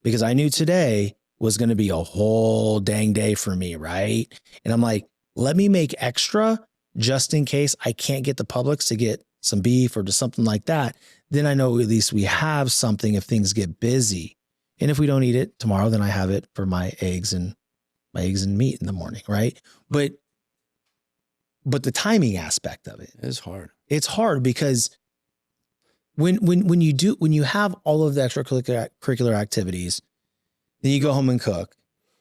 A: because I knew today was going to be a whole dang day for me. Right. And I'm like, let me make extra just in case I can't get the Publix to get some beef or just something like that. Then I know at least we have something if things get busy. And if we don't eat it tomorrow, then I have it for my eggs and meat in the morning. Right. But the timing aspect of it
B: is hard.
A: It's hard because when you have all of the extracurricular activities, then you go home and cook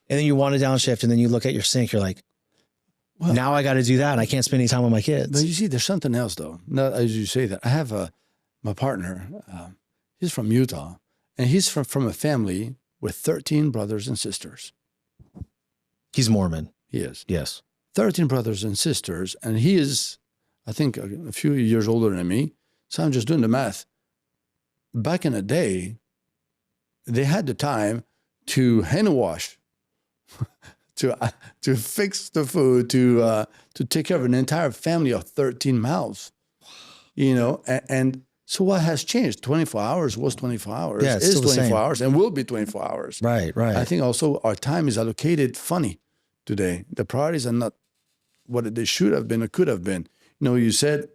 A: and then you want to downshift and then you look at your sink, you're like, well, now I got to do that. And I can't spend any time with my kids.
B: But you see, there's something else though. Not as you say that. I have my partner, he's from Utah, and he's from a family with 13 brothers and sisters.
A: He's Mormon.
B: He is.
A: Yes.
B: 13 brothers and sisters, and he is, I think, a few years older than me. So I'm just doing the math. Back in the day, they had the time to hand wash, to fix the food, to take care of an entire family of 13 mouths, and so what has changed? 24 hours was 24 hours,
A: yeah,
B: is 24 hours, and will be 24 hours.
A: Right.
B: I think also our time is allocated funny today. The priorities are not what they should have been or could have been. You said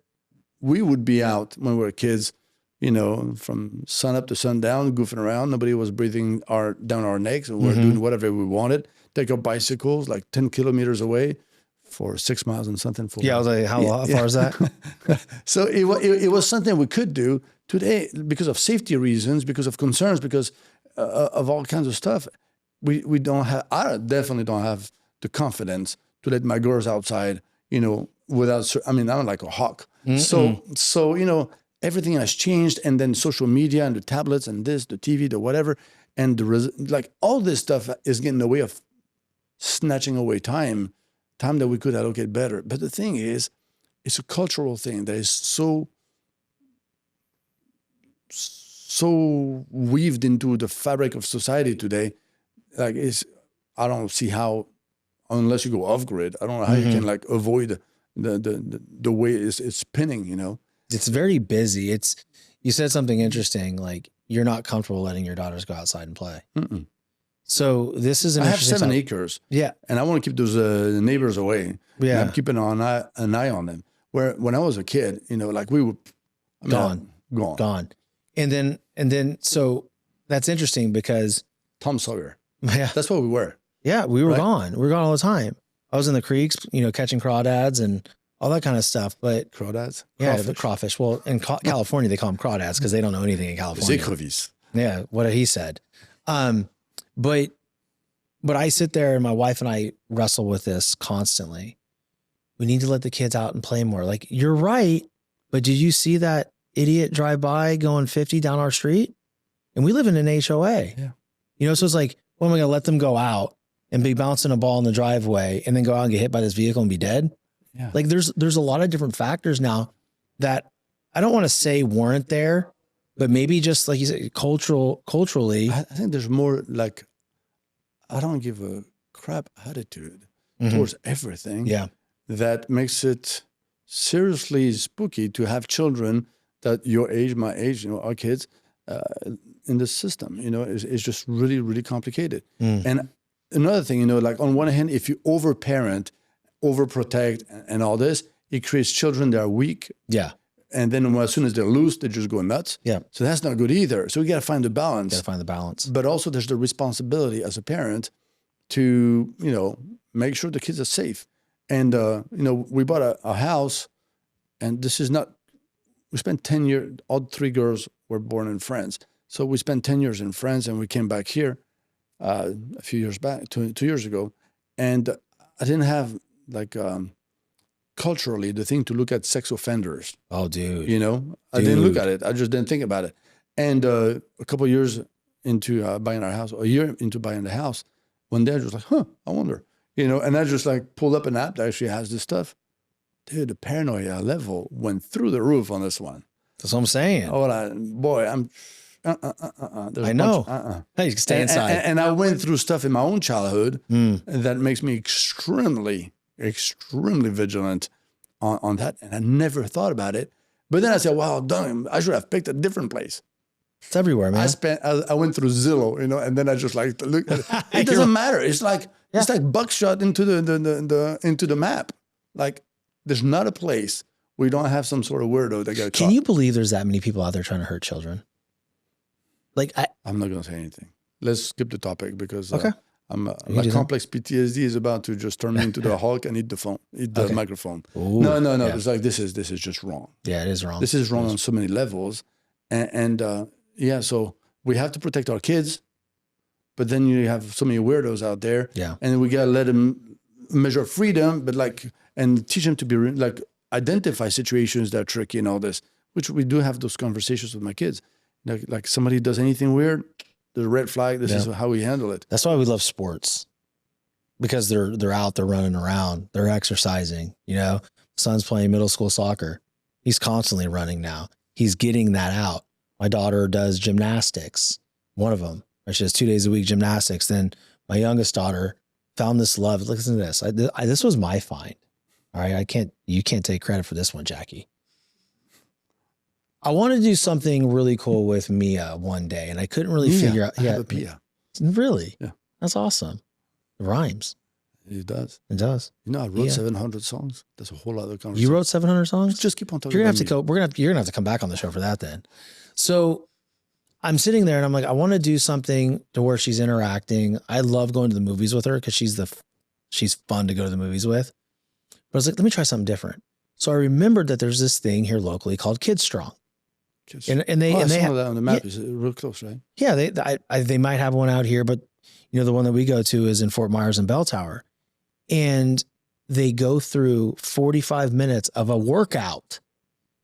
B: we would be out when we were kids, from sun up to sundown, goofing around. Nobody was breathing down our necks, and we were doing whatever we wanted. Take our bicycles like 10 kilometers away for 6 miles and something.
A: I was like, how far is that?
B: So it was something we could do. Today, because of safety reasons, because of concerns, because of all kinds of stuff, we don't have. I definitely don't have the confidence to let my girls outside. Without. I mean, I'm like a hawk. Mm-mm. So everything has changed, and then social media and the tablets and this, the TV, the whatever, and all this stuff is getting in the way of snatching away time that we could allocate better. But the thing is, it's a cultural thing that is so weaved into the fabric of society today. I don't see how, unless you go off grid, I don't know how you can avoid the way it's spinning.
A: It's very busy. You said something interesting, like you're not comfortable letting your daughters go outside and play. Mm-mm. So this is I have
B: 7 acres.
A: Yeah.
B: And I want to keep those neighbors away. Yeah. And I'm keeping an eye on them. Where when I was a kid, we were
A: gone. And then, so that's interesting because
B: Tom Sawyer. Yeah. That's what we were.
A: Yeah. We were gone. We were gone all the time. I was in the creeks, catching crawdads and all that kind of stuff. But
B: crawdads?
A: Yeah, the crawfish. Well, in California, they call them crawdads because they don't know anything in California.
B: Écrevisses.
A: Yeah. What he said. But I sit there and my wife and I wrestle with this constantly. We need to let the kids out and play more. Like, you're right. But did you see that idiot drive by going 50 down our street? And we live in an HOA.
B: Yeah.
A: So it's like, what am I going to let them go out and be bouncing a ball in the driveway and then go out and get hit by this vehicle and be dead?
B: Yeah.
A: Like there's a lot of different factors now that I don't want to say weren't there, but maybe just like you said, culturally.
B: I think there's more like, I don't give a crap attitude towards everything.
A: Yeah.
B: That makes it seriously spooky to have children that your age, my age, our kids in the system, is just really, really complicated. And another thing, like on one hand, if you overparent, overprotect and all this, it creates children that are weak.
A: Yeah.
B: And then as soon as they're loose, they just go nuts.
A: Yeah.
B: So that's not good either. So we got to find the balance.
A: But
B: also there's the responsibility as a parent to, make sure the kids are safe. And, we bought a house, and this is not, we spent 10 years, all 3 girls were born in France. So we spent 10 years in France, and we came back here a few years back, 2 years ago. And I didn't have culturally the thing to look at sex offenders.
A: Oh, dude.
B: I didn't look at it. I just didn't think about it. And a couple of years into buying our house, a year into buying the house, one day I was like, I wonder, and I just pulled up an app that actually has this stuff. Dude, the paranoia level went through the roof on this one.
A: That's what I'm saying.
B: Oh, I'm.
A: I know. Hey, stay inside.
B: And I went through stuff in my own childhood that makes me extremely vigilant on that. And I never thought about it. But then I said, wow, damn, I should have picked a different place.
A: It's everywhere, man.
B: I went through Zillow, and then I just look at it. It doesn't matter. It's like buckshot into the map. Like, there's not a place where you don't have some sort of weirdo that got caught.
A: Can you believe there's that many people out there trying to hurt children?
B: I'm not going to say anything. Let's skip the topic because
A: okay.
B: My complex PTSD is about to just turn me into the Hulk and eat the microphone. Ooh, no. Yeah. It's like, this is just wrong.
A: Yeah, it is wrong.
B: This is wrong on so many levels. So we have to protect our kids, but then you have so many weirdos out there.
A: Yeah.
B: And we got to let them measure freedom, but and teach them to be identify situations that are tricky and all this which we do have those conversations with my kids. Like somebody does anything weird, there's a red flag. This is how we handle it.
A: That's why we love sports, because they're out, they're running around, they're exercising. You know, son's playing middle school soccer. He's constantly running now. He's getting that out. My daughter does gymnastics. One of them, she does 2 days a week gymnastics. Then my youngest daughter found this love. Listen to this. This was my find. All right. You can't take credit for this one, Jackie. I want to do something really cool with Mia one day, and I couldn't really figure out. Yeah.
B: Pia.
A: Really?
B: Yeah.
A: That's awesome. It rhymes.
B: It does.
A: It does.
B: You know, I wrote 700 songs. That's a whole other conversation.
A: You wrote 700 songs?
B: Just keep on talking.
A: You're gonna have to go. You're gonna have to come back on the show for that then. So I'm sitting there and I'm like, I want to do something to where she's interacting. I love going to the movies with her because she's fun to go to the movies with. But I was like, let me try something different. So I remembered that there's this thing here locally called Kids Strong. And they have
B: that on the map. Is real close, right?
A: Yeah, they might have one out here, but you know, the one that we go to is in Fort Myers and Bell Tower. And they go through 45 minutes of a workout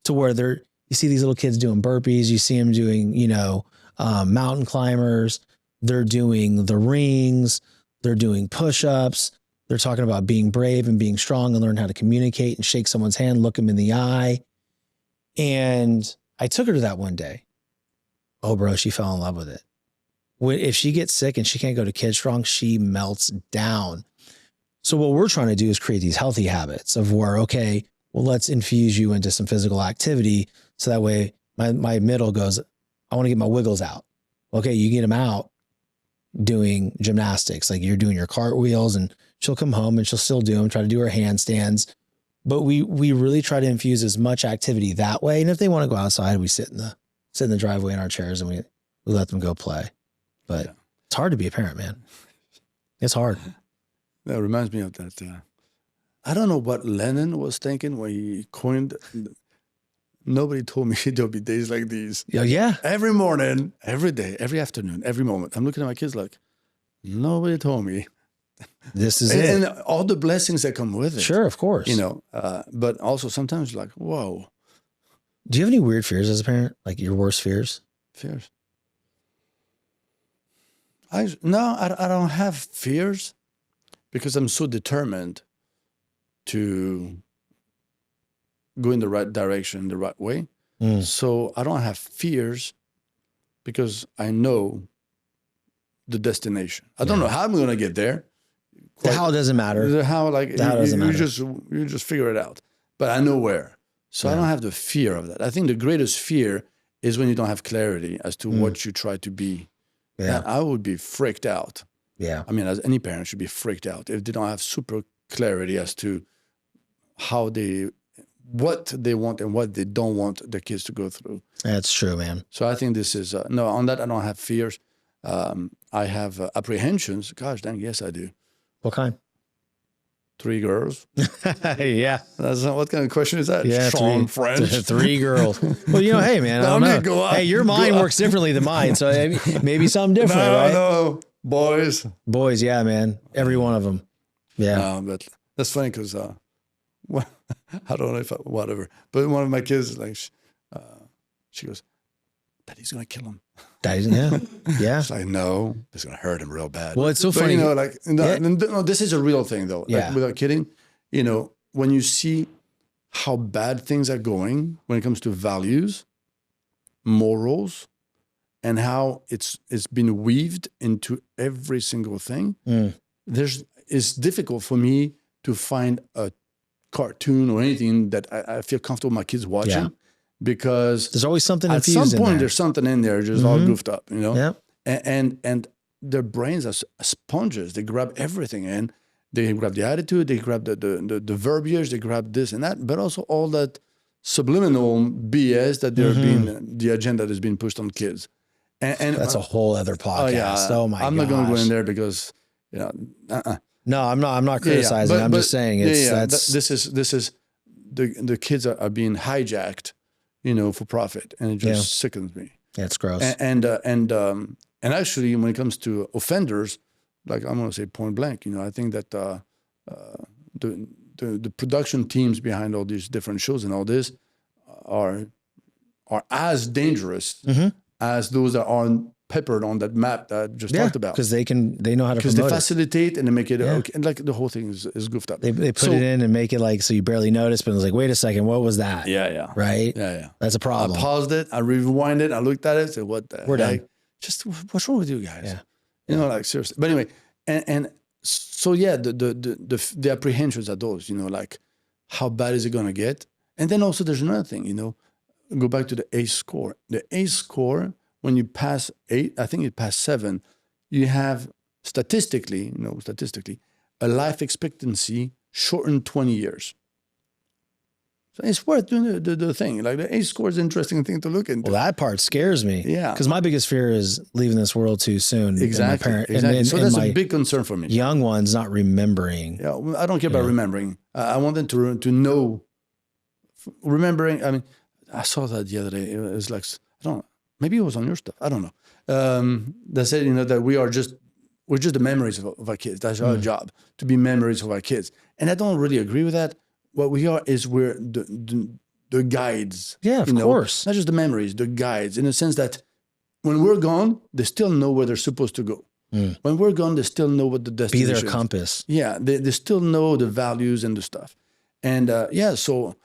A: to where you see these little kids doing burpees. You see them doing, you know, mountain climbers. They're doing the rings. They're doing push-ups. They're talking about being brave and being strong and learn how to communicate and shake someone's hand, look them in the eye. And I took her to that one day. Oh, bro, she fell in love with it. If she gets sick and she can't go to Kids Strong, she melts down. So what we're trying to do is create these healthy habits of where, okay, well, let's infuse you into some physical activity. So that way my middle goes, I want to get my wiggles out. Okay, you get them out doing gymnastics. Like you're doing your cartwheels, and she'll come home and she'll still do them, try to do her handstands. But we really try to infuse as much activity that way. And if they want to go outside, we sit in the driveway in our chairs and we let them go play. But it's hard to be a parent, man. It's hard.
B: That reminds me of that. I don't know what Lennon was thinking when he coined. Nobody told me there'll be days like these.
A: Yeah.
B: Every morning, every day, every afternoon, every moment. I'm looking at my kids like, nobody told me.
A: This is it.
B: And all the blessings that come with it.
A: Sure, of course.
B: You know, but also sometimes you're like, whoa.
A: Do you have any weird fears as a parent? Like your worst fears?
B: Fears? No, I don't have fears because I'm so determined to go in the right direction, the right way. So I don't have fears because I know the destination. I don't know how I'm going to get there.
A: The how doesn't matter.
B: The how, like,
A: doesn't matter.
B: You just figure it out. But I know where. So I don't have the fear of that. I think the greatest fear is when you don't have clarity as to what you try to be. Yeah. And I would be freaked out.
A: Yeah.
B: I mean, as any parent should be freaked out if they don't have super clarity as to what they want and what they don't want their kids to go through.
A: That's true, man.
B: So I think this is, no, on that I don't have fears. I have apprehensions. Gosh dang, yes, I do.
A: What kind?
B: 3 girls.
A: Yeah.
B: That's not, what kind of question is that?
A: Yeah,
B: Shawn French.
A: 3 girls. Well, you know, hey, man, I don't know. Hey, your mind works differently than mine, so maybe something different, right?
B: No, boys.
A: Boys, yeah, man. Every one of them. Yeah.
B: No, but that's funny because, I don't know if whatever. But one of my kids, like, she goes, Daddy's going to kill him.
A: Daddy's, yeah.
B: It's like, no, it's going to hurt him real bad.
A: Well, it's so funny.
B: You know, like, no, this is a real thing, though.
A: Yeah.
B: Like, without kidding, you know, when you see how bad things are going when it comes to values, morals, and how it's been weaved into every single thing, it's difficult for me to find a cartoon or anything that I feel comfortable my kids watching. Yeah. Because
A: there's always something
B: at
A: infused
B: some point
A: in
B: there's something in there just all goofed up, you know.
A: Yeah.
B: And their brains are sponges. They grab everything in. They grab the attitude. They grab the verbiage. They grab this and that. But also all that subliminal BS that the agenda that is being pushed on kids. And
A: that's a whole other podcast. Oh my!
B: I'm not going to go in there because you know.
A: No, I'm not criticizing. I'm just saying
B: this is the kids are being hijacked. You know, for profit, and it just sickens me.
A: Yeah, it's gross.
B: And actually, when it comes to offenders, like I'm going to say point blank, you know, I think that the production teams behind all these different shows and all this are are as dangerous as those that are peppered on that map that I just talked about.
A: Because they know how to
B: because they
A: promote it.
B: facilitate and they make it okay. And like the whole thing is goofed up.
A: They put it in and make it like so you barely notice, but it was like, wait a second, what was that?
B: Yeah.
A: Right?
B: Yeah.
A: That's a problem.
B: I paused it, I rewind it, I looked at it, said, what the
A: We're
B: heck?
A: done.
B: Just what's wrong with you guys?
A: Yeah.
B: You know, like seriously. But anyway, and so yeah, the apprehensions are those, you know, like how bad is it gonna get? And then also there's another thing, you know, go back to the ACE score. The ACE score, when you pass 8, I think you pass 7, you have statistically, a life expectancy shortened 20 years. So it's worth doing the thing. Like the ACE score is an interesting thing to look into.
A: Well, that part scares me.
B: Yeah.
A: Because my biggest fear is leaving this world too soon.
B: Exactly.
A: And
B: so that's a big concern for me.
A: Young ones not remembering.
B: Yeah, I don't care about remembering. I want them to know. Remembering, I mean, I saw that the other day. It was like, I don't know, maybe it was on your stuff. I don't know. They said, you know, that we're just the memories of our kids. That's our job, to be memories of our kids. And I don't really agree with that. What we are is we're the guides.
A: Yeah, of course.
B: Not just the memories, the guides, in the sense that when we're gone, they still know where they're supposed to go. When we're gone, they still know what the destination is.
A: Be their compass.
B: Yeah, they still know the values and the stuff. And so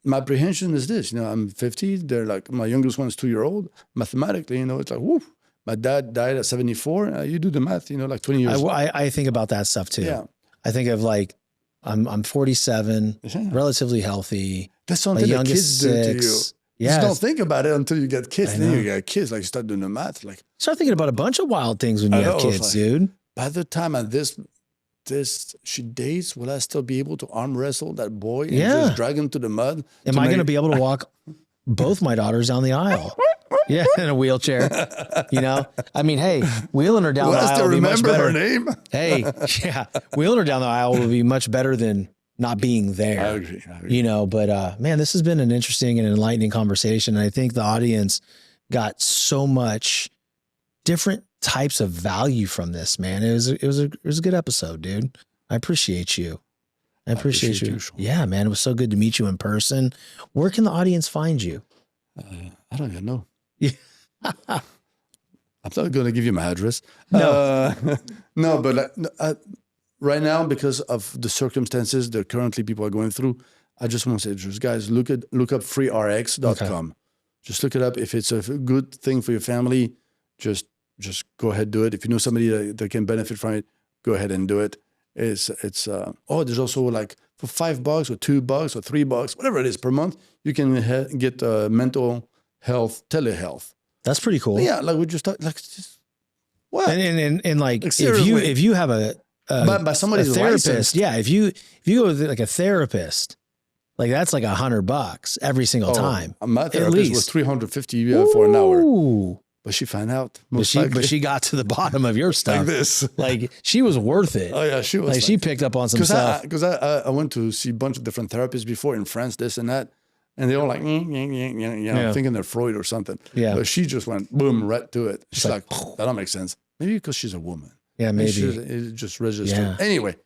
B: my apprehension is this, you know, I'm 50, they're like, my youngest one's 2-year-old. Mathematically, you know, it's like, whoo, my dad died at 74. You do the math, you know, like 20 years.
A: I think about that stuff too.
B: Yeah.
A: I think of like, I'm 47, relatively healthy.
B: That's something that kids do to you.
A: Yeah.
B: Just don't think about it until you get kids. Then you get kids, like you start doing the math. Like
A: start thinking about a bunch of wild things when you have kids, dude.
B: By the time she dates, will I still be able to arm wrestle that boy and just drag him to the mud?
A: Am I going to be able to walk both my daughters down the aisle? Yeah, in a wheelchair. You know, I mean, hey, wheeling her down the aisle will be much better.
B: Her name?
A: Hey, yeah, wheeling her down the aisle will be much better than not being there.
B: I agree.
A: You know, but man, this has been an interesting and enlightening conversation. And I think the audience got so much different types of value from this, man. It was a good episode, dude. I appreciate you. I appreciate you. Yeah, man. It was so good to meet you in person. Where can the audience find you?
B: I don't even know.
A: Yeah.
B: I'm not going to give you my address.
A: No.
B: No, but right now, because of the circumstances that currently people are going through, I just want to say, just guys, look up freerx.com. Okay. Just look it up. If it's a good thing for your family, just go ahead, do it. If you know somebody that can benefit from it, go ahead and do it. There's also like for $5 or $2 or $3, whatever it is per month, you can get mental health, telehealth.
A: That's pretty cool.
B: Yeah, like we just what?
A: And like if you have a
B: somebody's
A: therapist,
B: licensed.
A: yeah, if you go with like a therapist, like that's like $100 every single time.
B: My therapist was $350 for an hour. But she found out.
A: But she got to the bottom of your stuff.
B: Like this.
A: Like she was worth it.
B: Oh yeah, she was.
A: Like she picked up on some stuff.
B: Because I went to see a bunch of different therapists before in France, this and that. And they all like, thinking they're Freud or something.
A: Yeah.
B: But she just went, boom, right to it. She's like, that don't make sense. Maybe because she's a woman.
A: Yeah, maybe.
B: It just registered.
A: Yeah.
B: Anyway,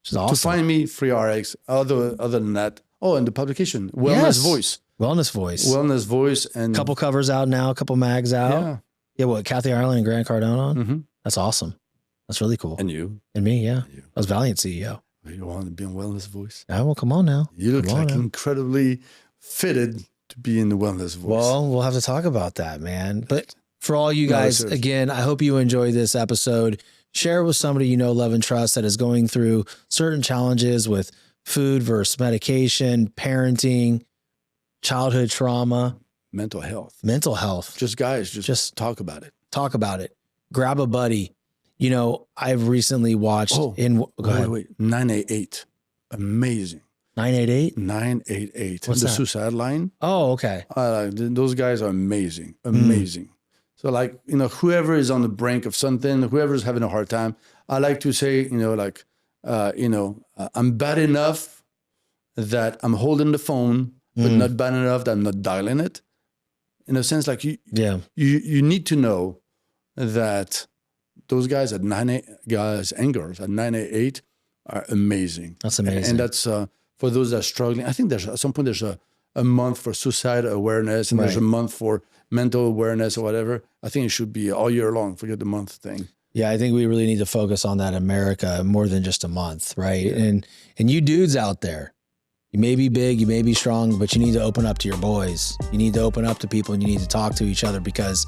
A: she's awesome.
B: To find me, Free RX. Other than that, and the publication, Wellness Voice.
A: Wellness Voice.
B: And
A: a couple covers out now, a couple mags out.
B: Yeah.
A: Yeah, what, Kathy Ireland and Grant Cardone on?
B: Mm-hmm.
A: That's awesome. That's really cool.
B: And you.
A: And me, yeah.
B: You.
A: I was Valiant CEO.
B: You want to be on Wellness Voice?
A: Oh, well, come on now.
B: You look like incredibly fitted to be in the Wellness Voice.
A: Well, we'll have to talk about that, man. But for all you guys, again, I hope you enjoy this episode. Share with somebody you know, love, and trust that is going through certain challenges with food versus medication, parenting, childhood trauma.
B: Mental health. Just talk about it.
A: Talk about it. Grab a buddy. You know, I've recently watched go ahead.
B: Wait. 988. Amazing.
A: 988?
B: 988.
A: What's
B: the
A: that?
B: suicide line.
A: Oh, okay.
B: Those guys are amazing. Amazing. So like, you know, whoever is on the brink of something, whoever is having a hard time, I like to say, you know, like, I'm bad enough that I'm holding the phone, but not bad enough that I'm not dialing it. In a sense, like you need to know that those guys at 988 are amazing.
A: That's amazing.
B: And that's for those that are struggling. I think there's at some point there's a a month for suicide awareness and there's a month for mental awareness or whatever. I think it should be all year long. Forget the month thing.
A: Yeah, I think we really need to focus on that in America more than just a month, right? Yeah. And you dudes out there, you may be big, you may be strong, but you need to open up to your boys. You need to open up to people and you need to talk to each other, because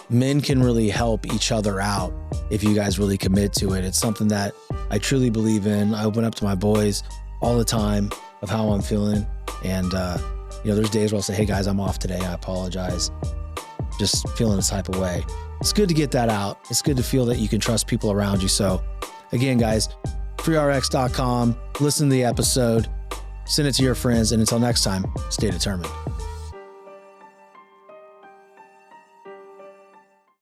A: men can really help each other out if you guys really commit to it. It's something that I truly believe in. I open up to my boys all the time of how I'm feeling. And, there's days where I'll say, hey guys, I'm off today. I apologize. Just feeling this type of way. It's good to get that out. It's good to feel that you can trust people around you. So again, guys, freerx.com, listen to the episode, send it to your friends. And until next time, stay determined.